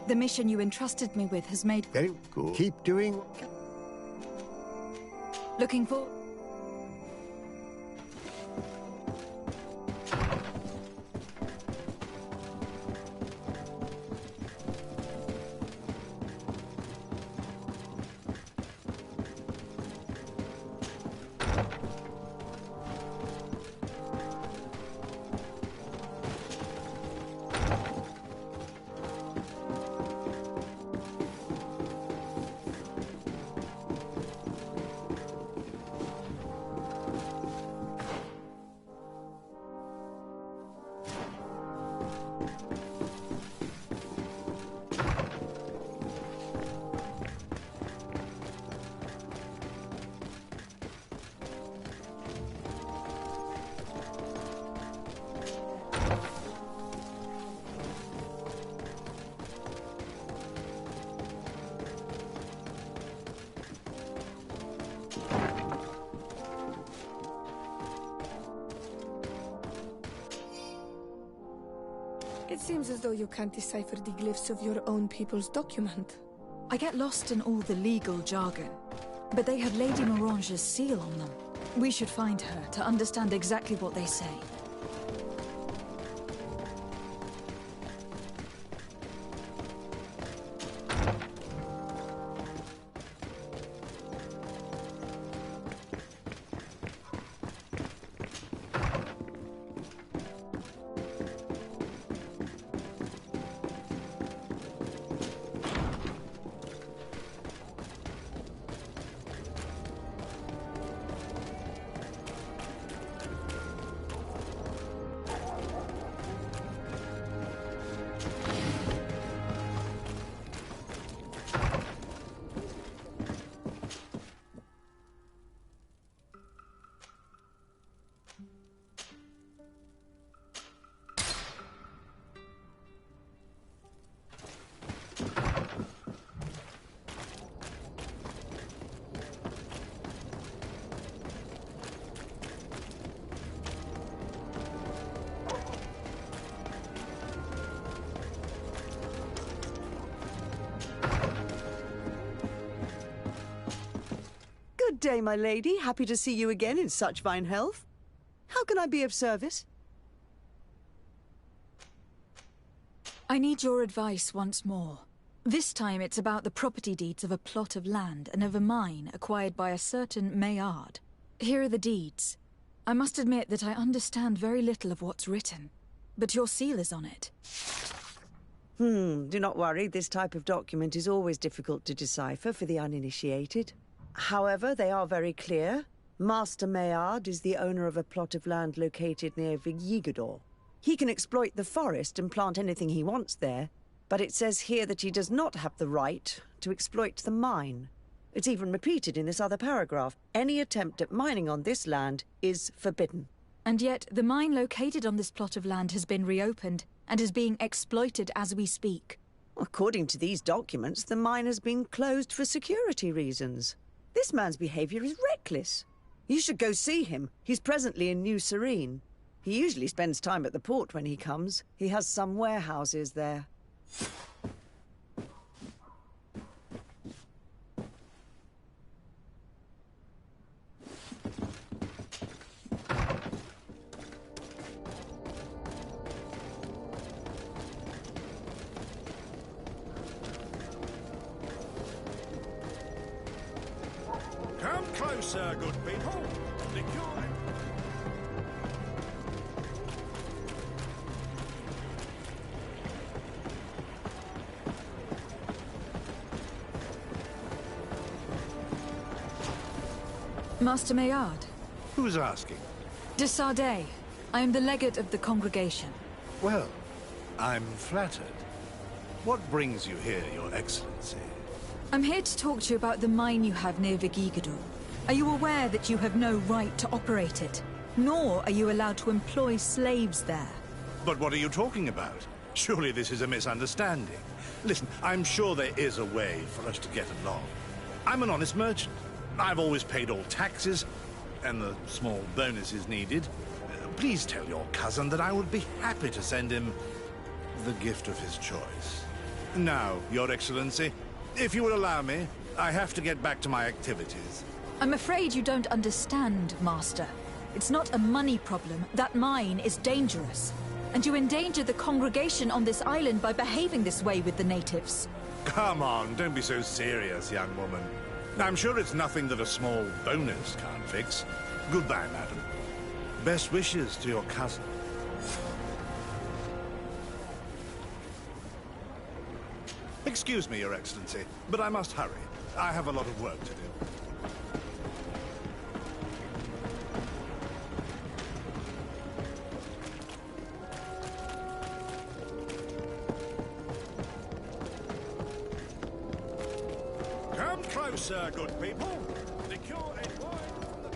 The mission you entrusted me with has made... Very good. Keep doing... Looking for... It seems as though you can't decipher the glyphs of your own people's document. I get lost in all the legal jargon, but they have Lady Morange's seal on them. We should find her to understand exactly what they say. Good day, my lady. Happy to see you again in such fine health. How can I be of service? I need your advice once more. This time it's about the property deeds of a plot of land and of a mine acquired by a certain Maillard. Here are the deeds. I must admit that I understand very little of what's written, but your seal is on it. Do not worry. This type of document is always difficult to decipher for the uninitiated. However, they are very clear. Master Maillard is the owner of a plot of land located near Vigyigador. He can exploit the forest and plant anything he wants there, but it says here that he does not have the right to exploit the mine. It's even repeated in this other paragraph. Any attempt at mining on this land is forbidden. And yet, the mine located on this plot of land has been reopened and is being exploited as we speak. According to these documents, the mine has been closed for security reasons. This man's behavior is reckless. You should go see him. He's presently in New Serene. He usually spends time at the port when he comes. He has some warehouses there. closer, good people. The cure... Master Maillard. Who's asking? De Sardet. I am the legate of the congregation. Well, I'm flattered. What brings you here, Your Excellency? I'm here to talk to you about the mine you have near Vigigador. Are you aware that you have no right to operate it? Nor are you allowed to employ slaves there. But what are you talking about? Surely this is a misunderstanding. Listen, I'm sure there is a way for us to get along. I'm an honest merchant. I've always paid all taxes, and the small bonuses needed. Please tell your cousin that I would be happy to send him the gift of his choice. Now, Your Excellency, if you will allow me, I have to get back to my activities. I'm afraid you don't understand, Master. It's not a money problem. That mine is dangerous. And you endanger the congregation on this island by behaving this way with the natives. Come on, don't be so serious, young woman. I'm sure it's nothing that a small bonus can't fix. Goodbye, madam. Best wishes to your cousin. Excuse me, Your Excellency, but I must hurry. I have a lot of work to do. Come closer, good people. The cure ain't wide from the...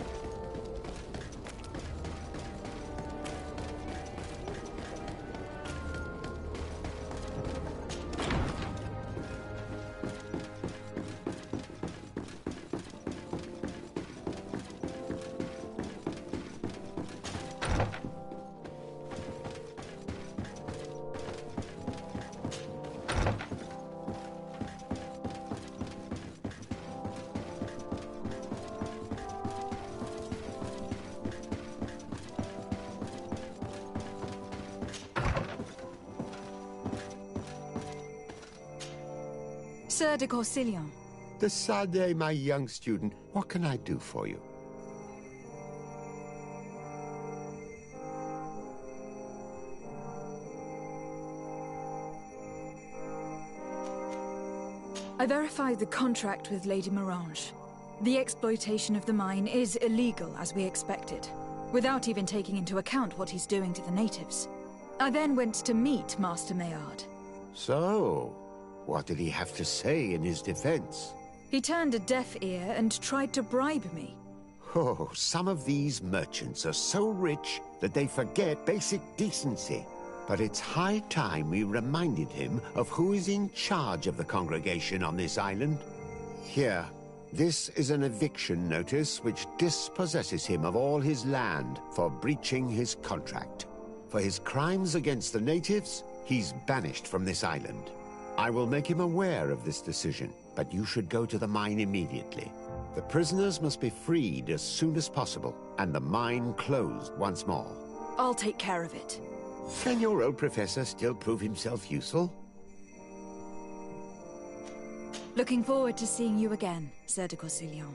Sir de Corsillon. De Sardet, my young student, what can I do for you? I verified the contract with Lady Morange. The exploitation of the mine is illegal, as we expected, without even taking into account what he's doing to the natives. I then went to meet Master Maillard. So, what did he have to say in his defense? He turned a deaf ear and tried to bribe me. Oh, some of these merchants are so rich that they forget basic decency. But it's high time we reminded him of who is in charge of the congregation on this island. Here, this is an eviction notice which dispossesses him of all his land for breaching his contract. For his crimes against the natives, he's banished from this island. I will make him aware of this decision, but you should go to the mine immediately. The prisoners must be freed as soon as possible, and the mine closed once more. I'll take care of it. Can your old professor still prove himself useful? Looking forward to seeing you again, Sir de Corsillon.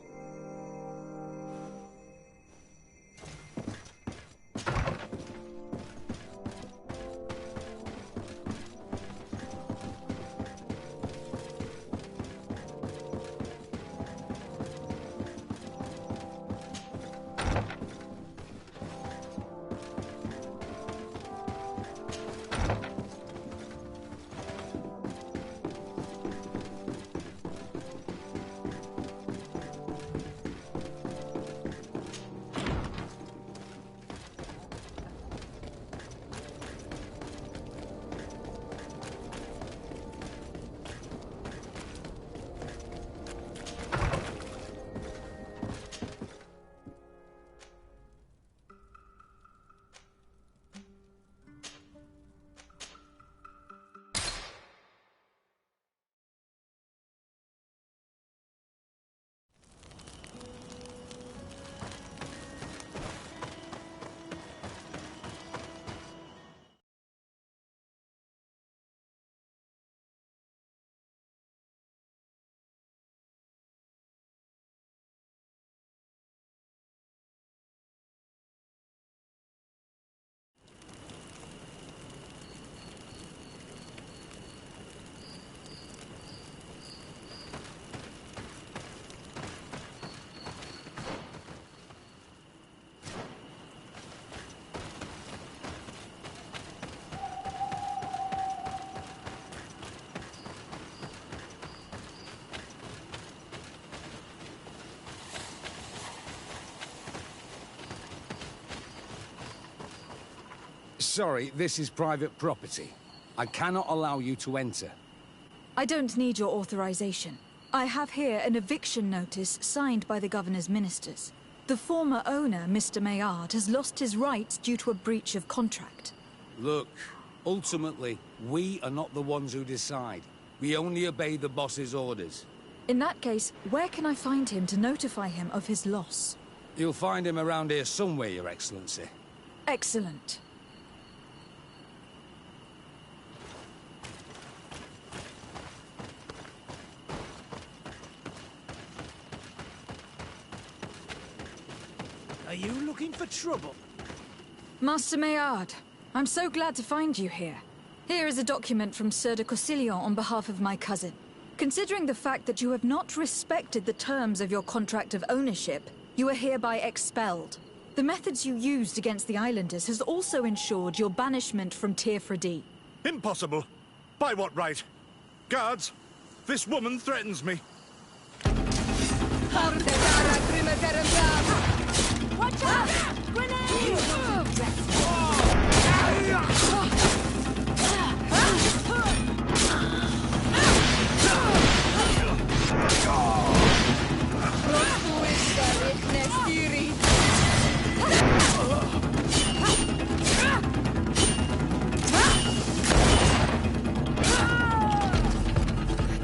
Sorry, this is private property. I cannot allow you to enter. I don't need your authorization. I have here an eviction notice signed by the governor's ministers. The former owner, Mr. Maillard, has lost his rights due to a breach of contract. Look, ultimately, we are not the ones who decide. We only obey the boss's orders. In that case, where can I find him to notify him of his loss? You'll find him around here somewhere, Your Excellency. Excellent. Are you looking for trouble? Master Maillard, I'm so glad to find you here. Here is a document from Sieur de Cossillon on behalf of my cousin. Considering the fact that you have not respected the terms of your contract of ownership, you are hereby expelled. The methods you used against the islanders has also ensured your banishment from Tirfredi. Impossible. By what right? Guards, this woman threatens me. Watch out! Grenade!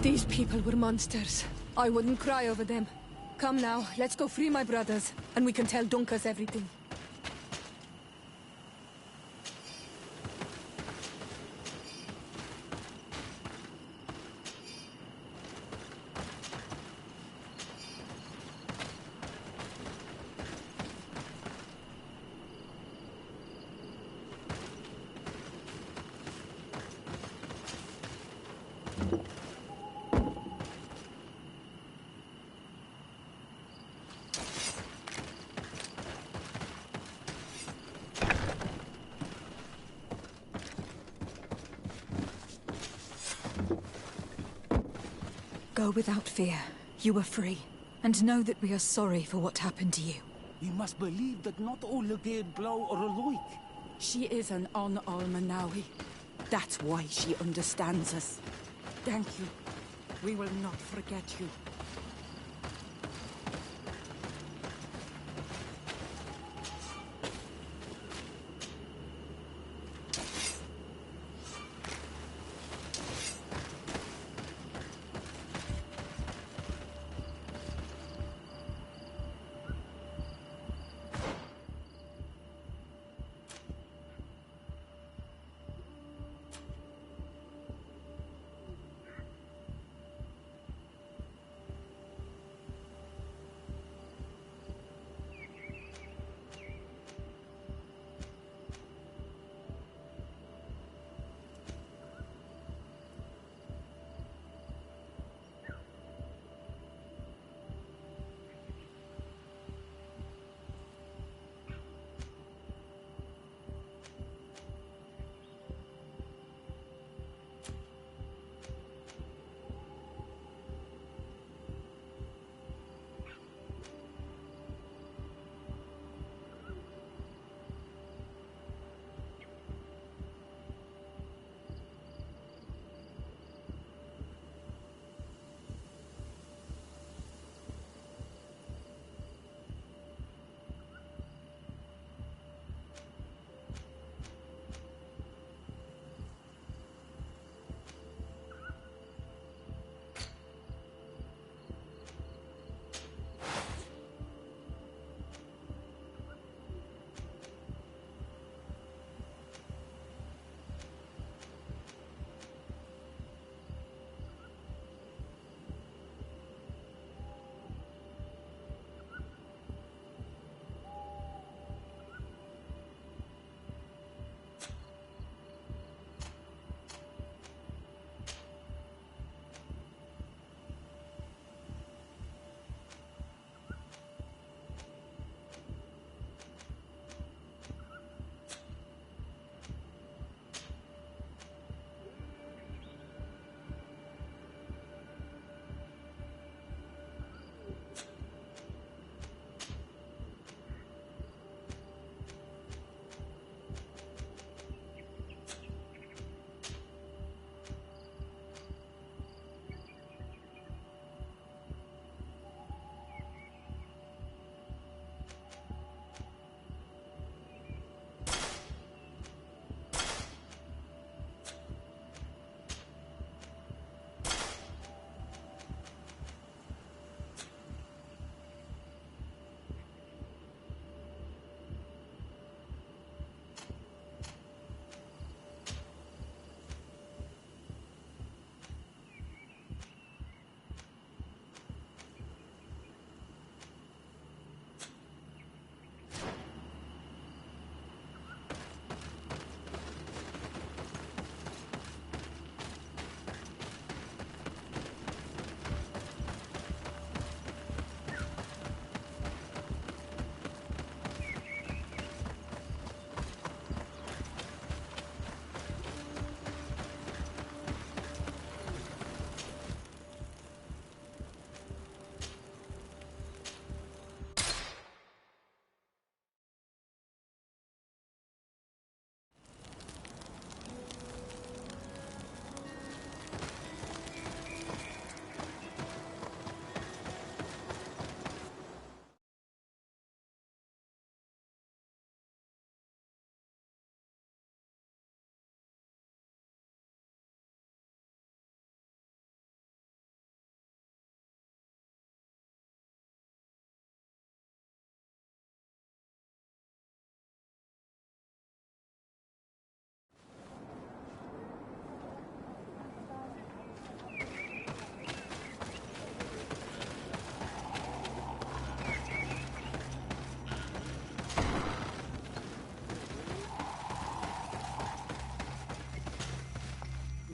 These people were monsters. I wouldn't cry over them. Come now, let's go free my brothers, and we can tell Dunkas everything. Go without fear. You are free. And know that we are sorry for what happened to you. You must believe that not all of their blow or alike. She is an Almanawi. That's why she understands us. Thank you. We will not forget you.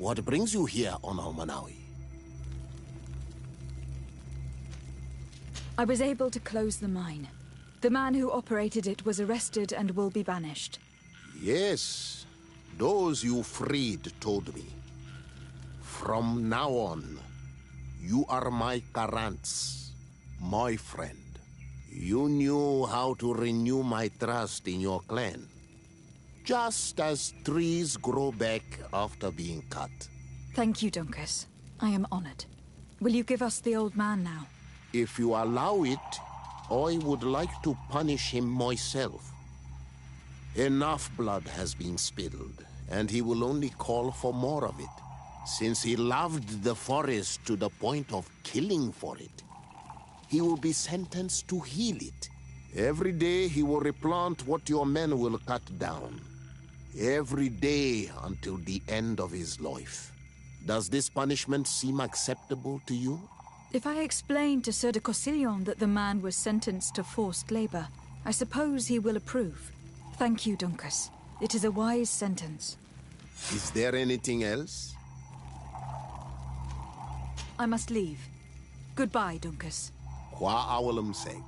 What brings you here on Almanawi? I was able to close the mine. The man who operated it was arrested and will be banished. Yes, those you freed told me. From now on, you are my Karants, my friend. You knew how to renew my trust in your clan. Just as trees grow back after being cut. Thank you, Dunkus. I am honored. Will you give us the old man now? If you allow it, I would like to punish him myself. Enough blood has been spilled, and he will only call for more of it, since he loved the forest to the point of killing for it. He will be sentenced to heal it. Every day he will replant what your men will cut down. Every day until the end of his life. Does this punishment seem acceptable to you? If I explain to Sir de Cossillon that the man was sentenced to forced labor, I suppose he will approve. Thank you, Dunkus. It is a wise sentence. Is there anything else? I must leave. Goodbye, Dunkus. Qua awalum seg.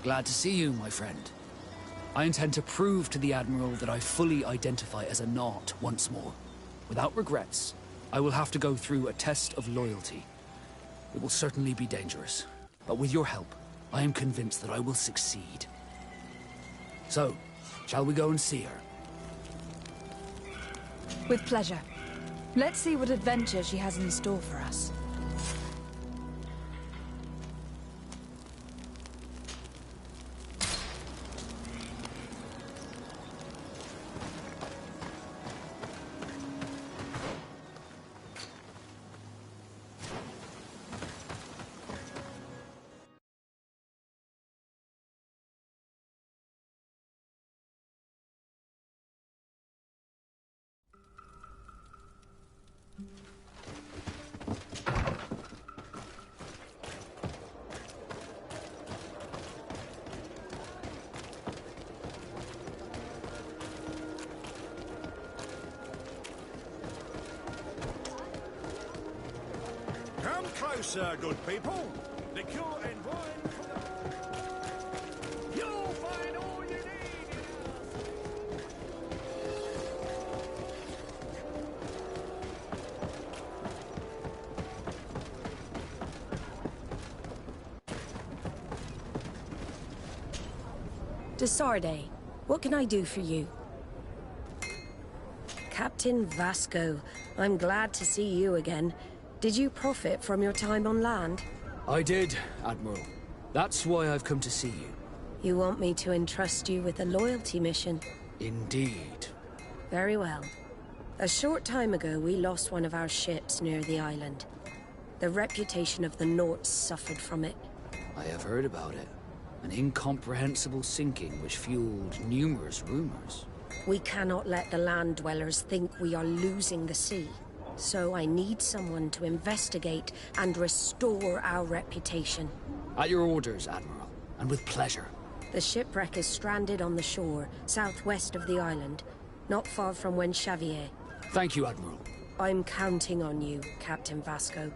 Glad to see you, my friend. I intend to prove to the Admiral that I fully identify as a Naut once more. Without regrets, I will have to go through a test of loyalty. It will certainly be dangerous, but with your help, I am convinced that I will succeed. So, shall we go and see her? With pleasure. Let's see what adventure she has in store for us. Come closer, good people. Liqueur and wine for the... You'll find all you need. Desarde, what can I do for you? Captain Vasco, I'm glad to see you again. Did you profit from your time on land? I did, Admiral. That's why I've come to see you. You want me to entrust you with a loyalty mission? Indeed. Very well. A short time ago, we lost one of our ships near the island. The reputation of the Norts suffered from it. I have heard about it. An incomprehensible sinking which fueled numerous rumors. We cannot let the land dwellers think we are losing the sea. So I need someone to investigate and restore our reputation. At your orders, Admiral, and with pleasure. The shipwreck is stranded on the shore, southwest of the island, not far from Wen Xavier. Thank you, Admiral. I'm counting on you, Captain Vasco.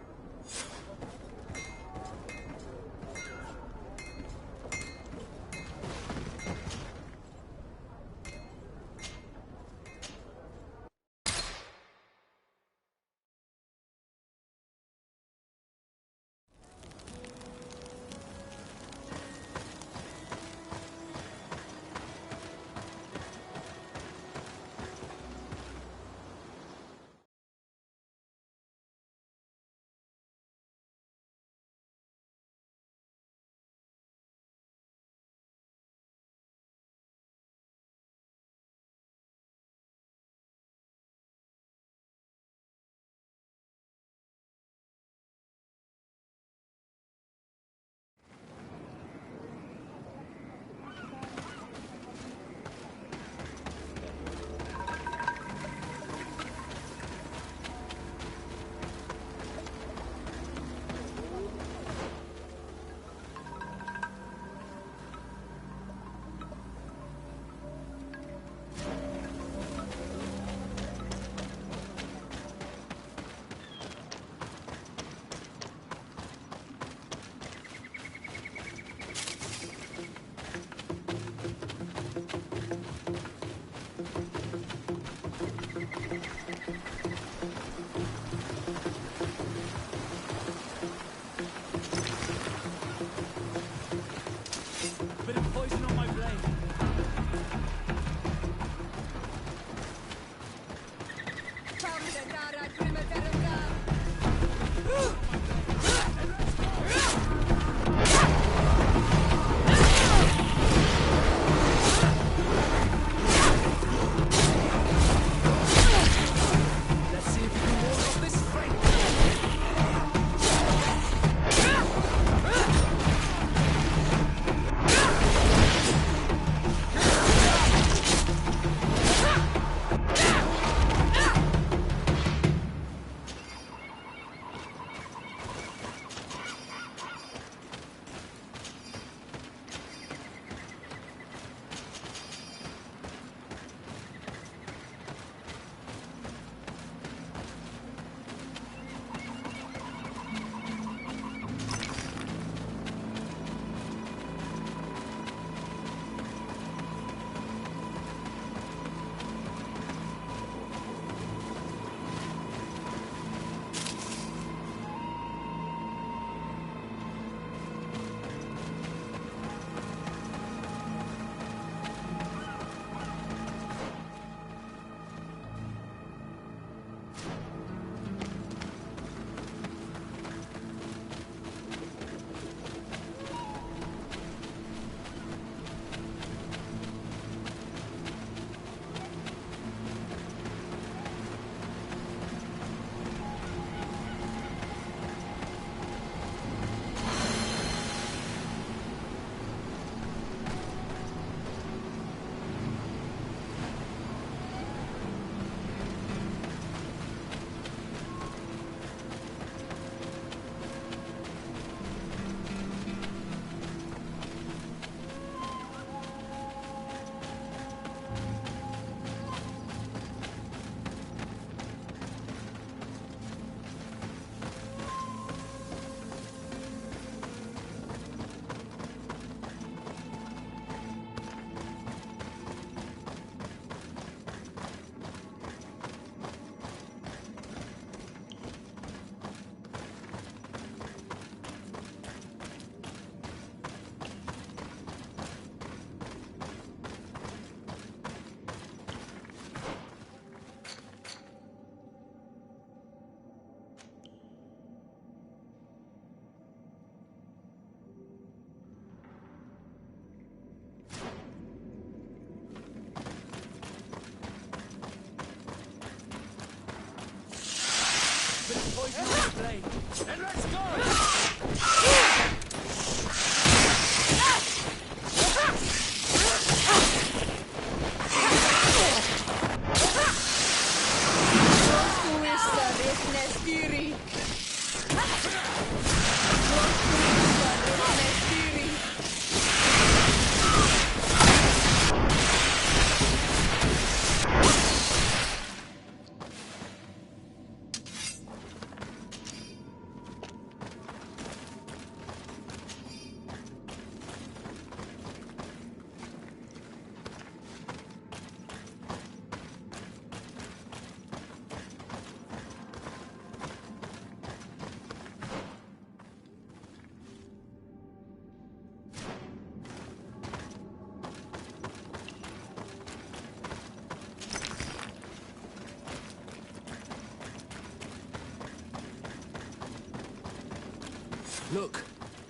Look,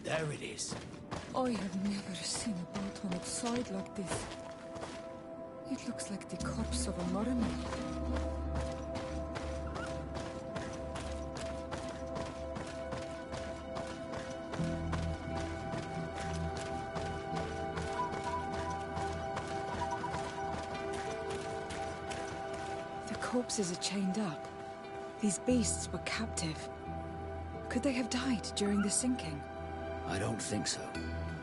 there it is. I have never seen a boat on its side like this. It looks like the corpse of a mermaid. The corpses are chained up. These beasts were captive. Could they have died during the sinking? I don't think so.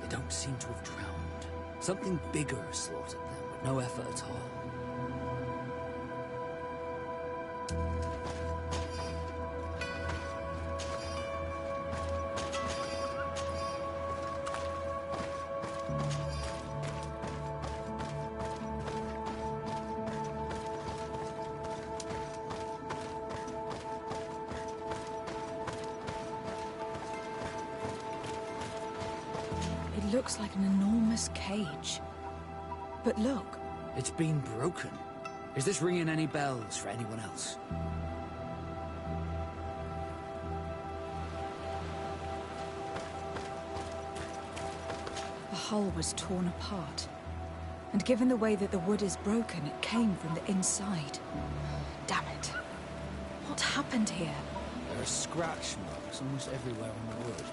They don't seem to have drowned. Something bigger slaughtered them, with no effort at all. It looks like an enormous cage. But look. It's been broken. Is this ringing any bells for anyone else? The hull was torn apart. And given the way that the wood is broken, it came from the inside. Damn it. What happened here? There are scratch marks almost everywhere on the wood.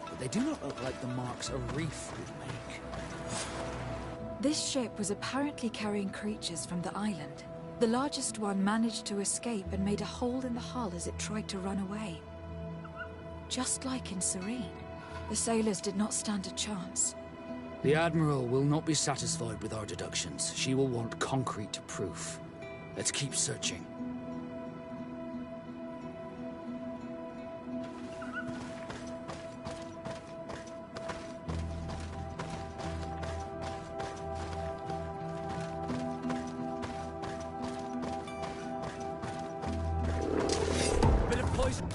But they do not look like the marks a reef would make. This ship was apparently carrying creatures from the island. The largest one managed to escape and made a hole in the hull as it tried to run away. Just like in Serene. The sailors did not stand a chance. The Admiral will not be satisfied with our deductions. She will want concrete proof. Let's keep searching. Bit of poison.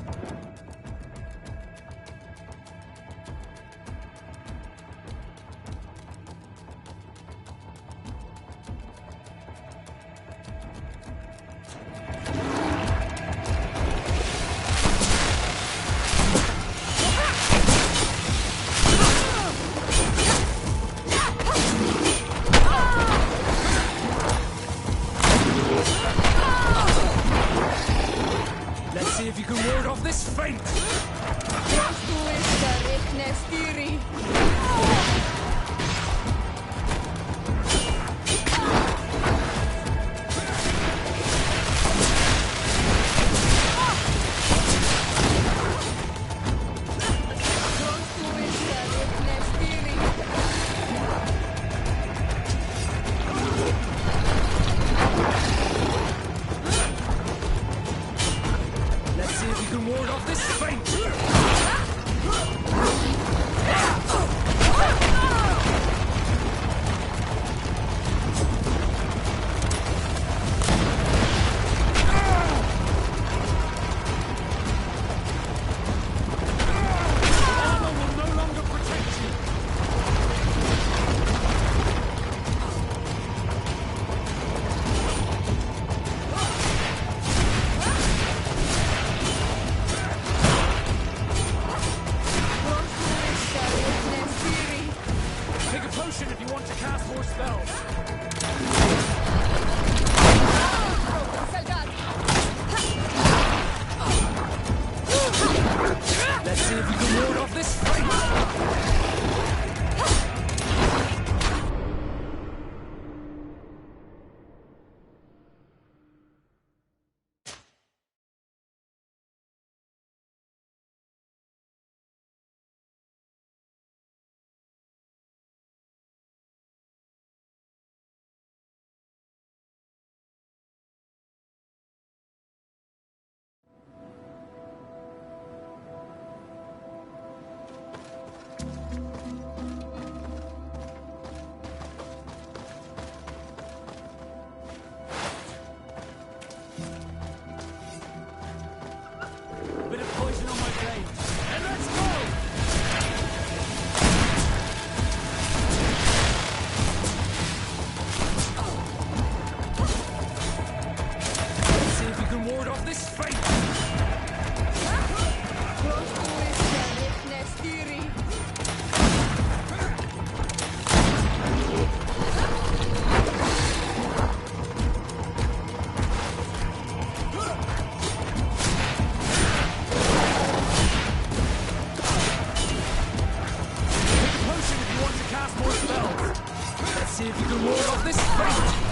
ward off this fate!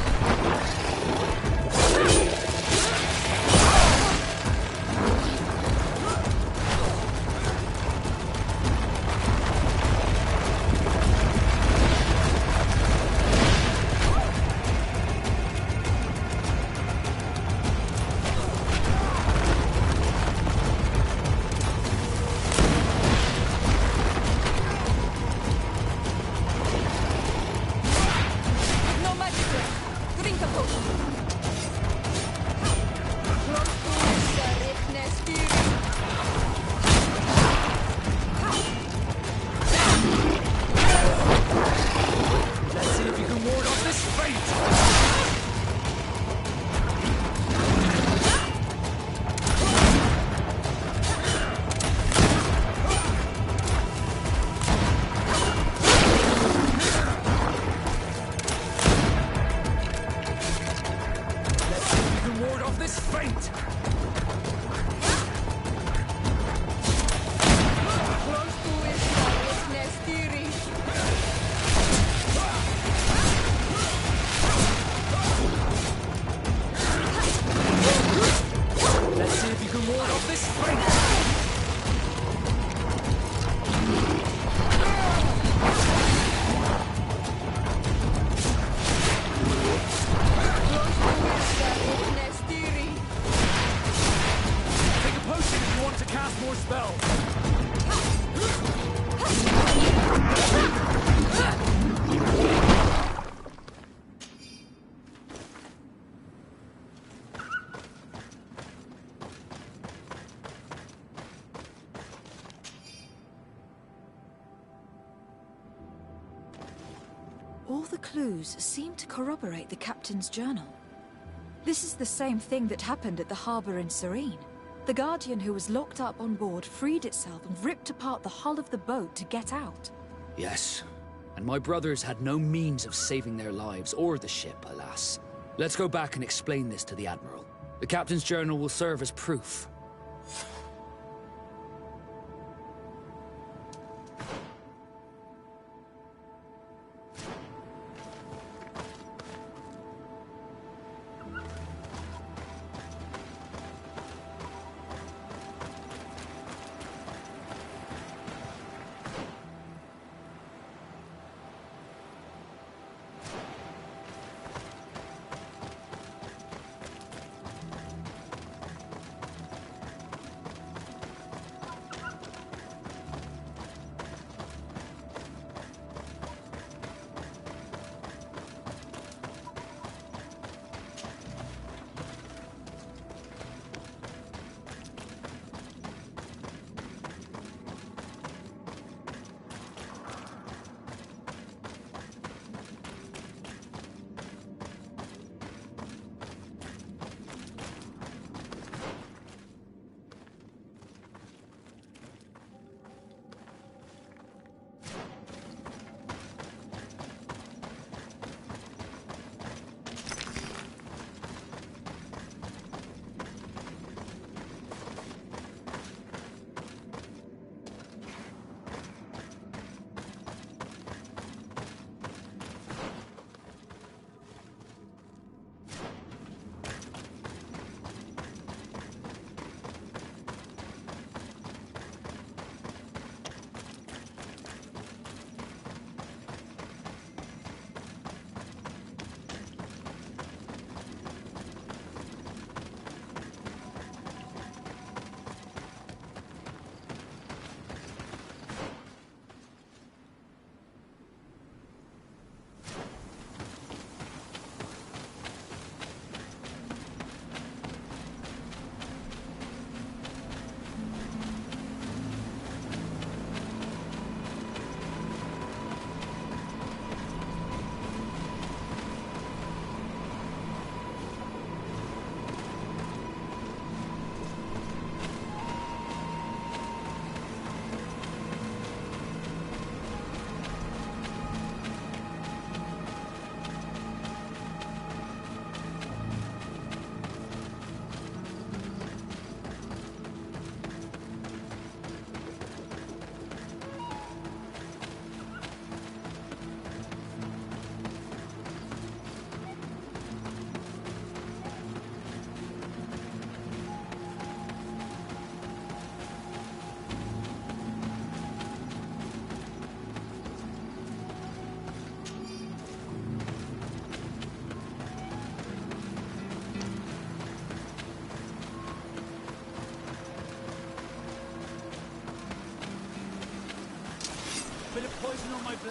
All the clues seem to corroborate the captain's journal. This is the same thing that happened at the harbor in Serene. The Guardian who was locked up on board freed itself and ripped apart the hull of the boat to get out. Yes, and my brothers had no means of saving their lives or the ship, alas. Let's go back and explain this to the Admiral. The captain's journal will serve as proof.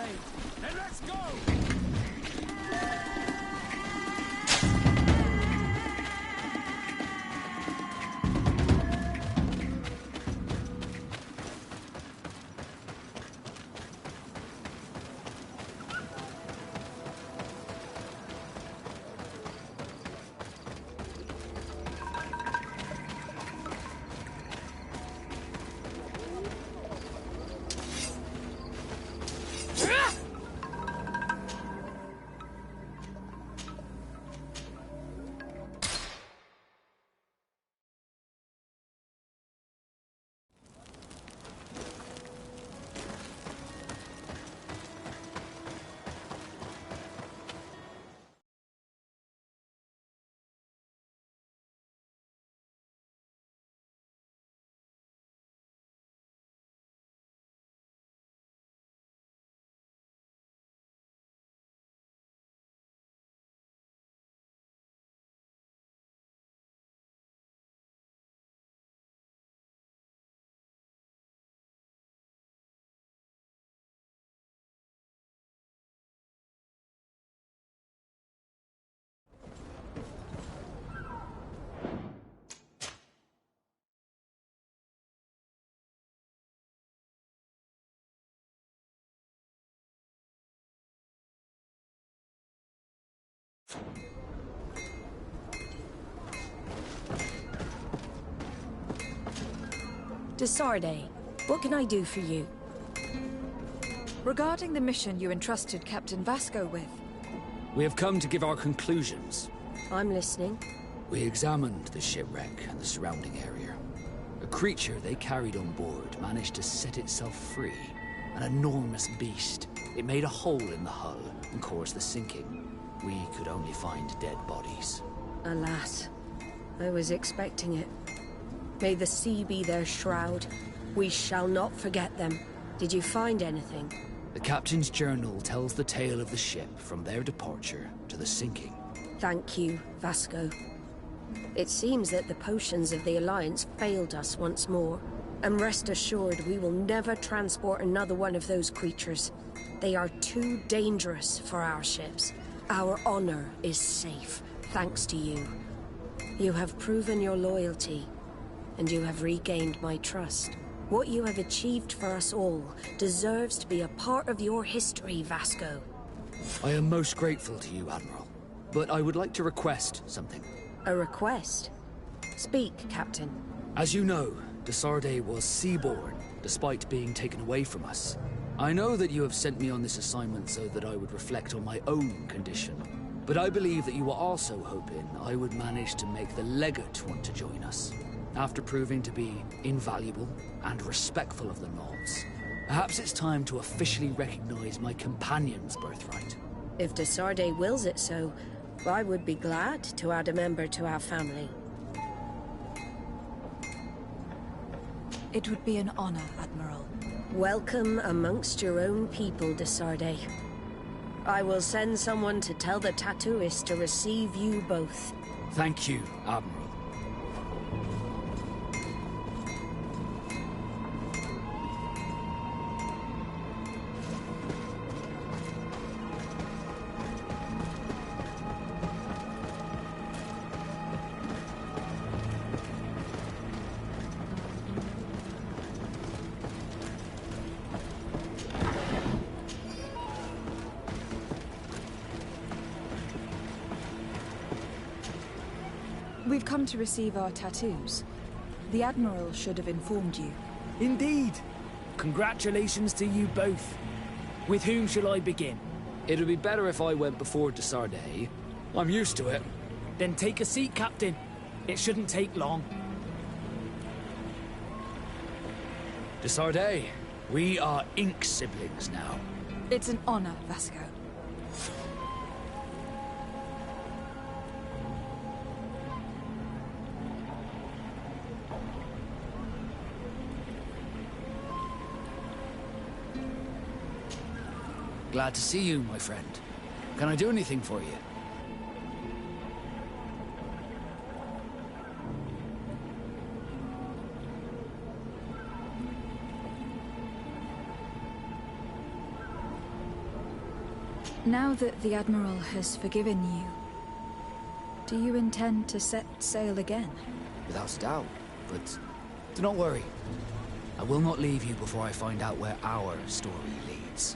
say. Then let's go! Desarde, what can I do for you? Regarding the mission you entrusted Captain Vasco with. We have come to give our conclusions. I'm listening. We examined the shipwreck and the surrounding area. A creature they carried on board managed to set itself free. An enormous beast. It made a hole in the hull and caused the sinking. We could only find dead bodies. Alas, I was expecting it. May the sea be their shroud. We shall not forget them. Did you find anything? The captain's journal tells the tale of the ship from their departure to the sinking. Thank you, Vasco. It seems that the potions of the Alliance failed us once more. And rest assured, we will never transport another one of those creatures. They are too dangerous for our ships. Our honor is safe, thanks to you. You have proven your loyalty, and you have regained my trust. What you have achieved for us all deserves to be a part of your history, Vasco. I am most grateful to you, Admiral. But I would like to request something. A request? Speak, Captain. As you know, Desarde was seaborn, despite being taken away from us. I know that you have sent me on this assignment so that I would reflect on my own condition. But I believe that you were also hoping I would manage to make the legate want to join us. After proving to be invaluable and respectful of the Nods, perhaps it's time to officially recognize my companion's birthright. If Desarde wills it so, I would be glad to add a member to our family. It would be an honor, Admiral. Welcome amongst your own people, Desarde. I will send someone to tell the tattooist to receive you both. Thank you, Admiral. We've come to receive our tattoos. The Admiral should have informed you. Indeed. Congratulations to you both. With whom shall I begin? It'd be better if I went before Desarde. I'm used to it. Then take a seat, Captain. It shouldn't take long. Desarde, we are ink siblings now. It's an honor, Vasco. Glad to see you, my friend. Can I do anything for you? Now that the Admiral has forgiven you, do you intend to set sail again? Without a doubt, but do not worry. I will not leave you before I find out where our story leads.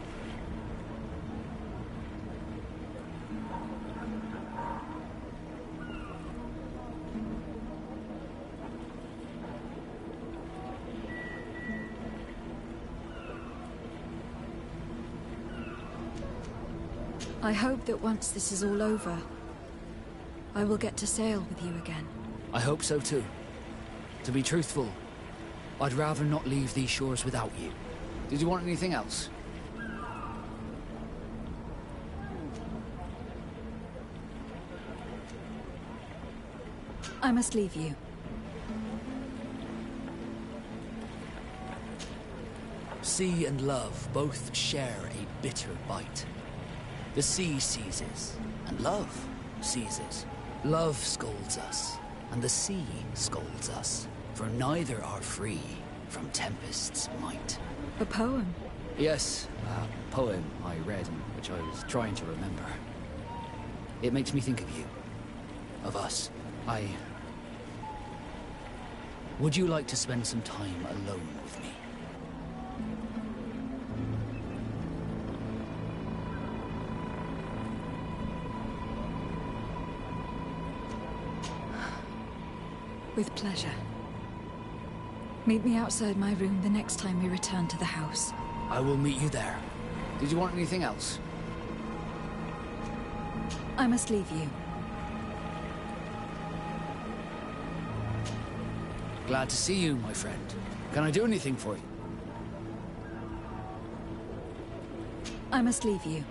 I hope that once this is all over, I will get to sail with you again. I hope so too. To be truthful, I'd rather not leave these shores without you. Did you want anything else? I must leave you. Sea and love both share a bitter bite. The sea seizes, and love seizes. Love scolds us, and the sea scolds us, for neither are free from tempest's might. A poem? Yes, a poem I read and which I was trying to remember. It makes me think of you. Of us. Would you like to spend some time alone with me? With pleasure. Meet me outside my room the next time we return to the house. I will meet you there. Did you want anything else? I must leave you. Glad to see you, my friend. Can I do anything for you? I must leave you.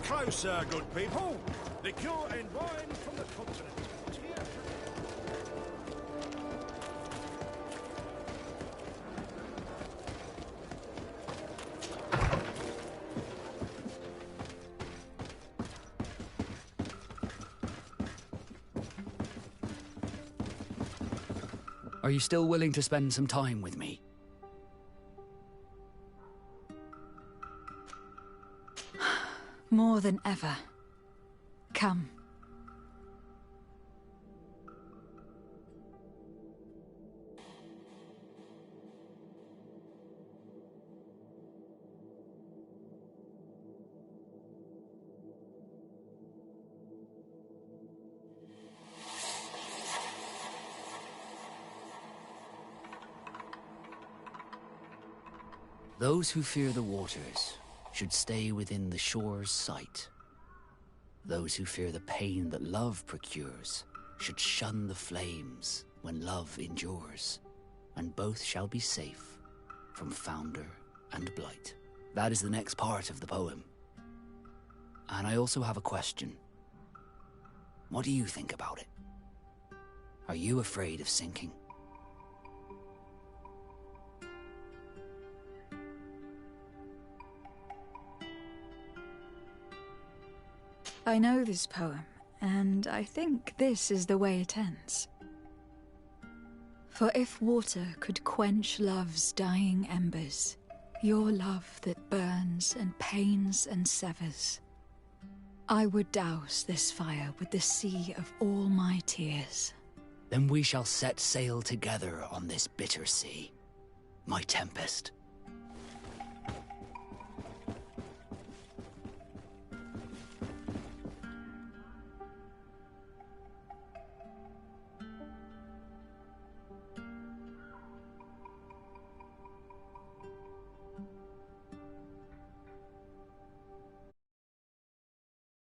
Closer, good people. Liqueur and wine from the continent. Are you still willing to spend some time with me? More than ever. Come. Those who fear the waters should stay within the shore's sight. Those who fear the pain that love procures should shun the flames when love endures, and both shall be safe from founder and blight. That is the next part of the poem. And I also have a question. What do you think about it? Are you afraid of sinking? I know this poem, and I think this is the way it ends. For if water could quench love's dying embers, your love that burns and pains and severs, I would douse this fire with the sea of all my tears. Then we shall set sail together on this bitter sea, my tempest.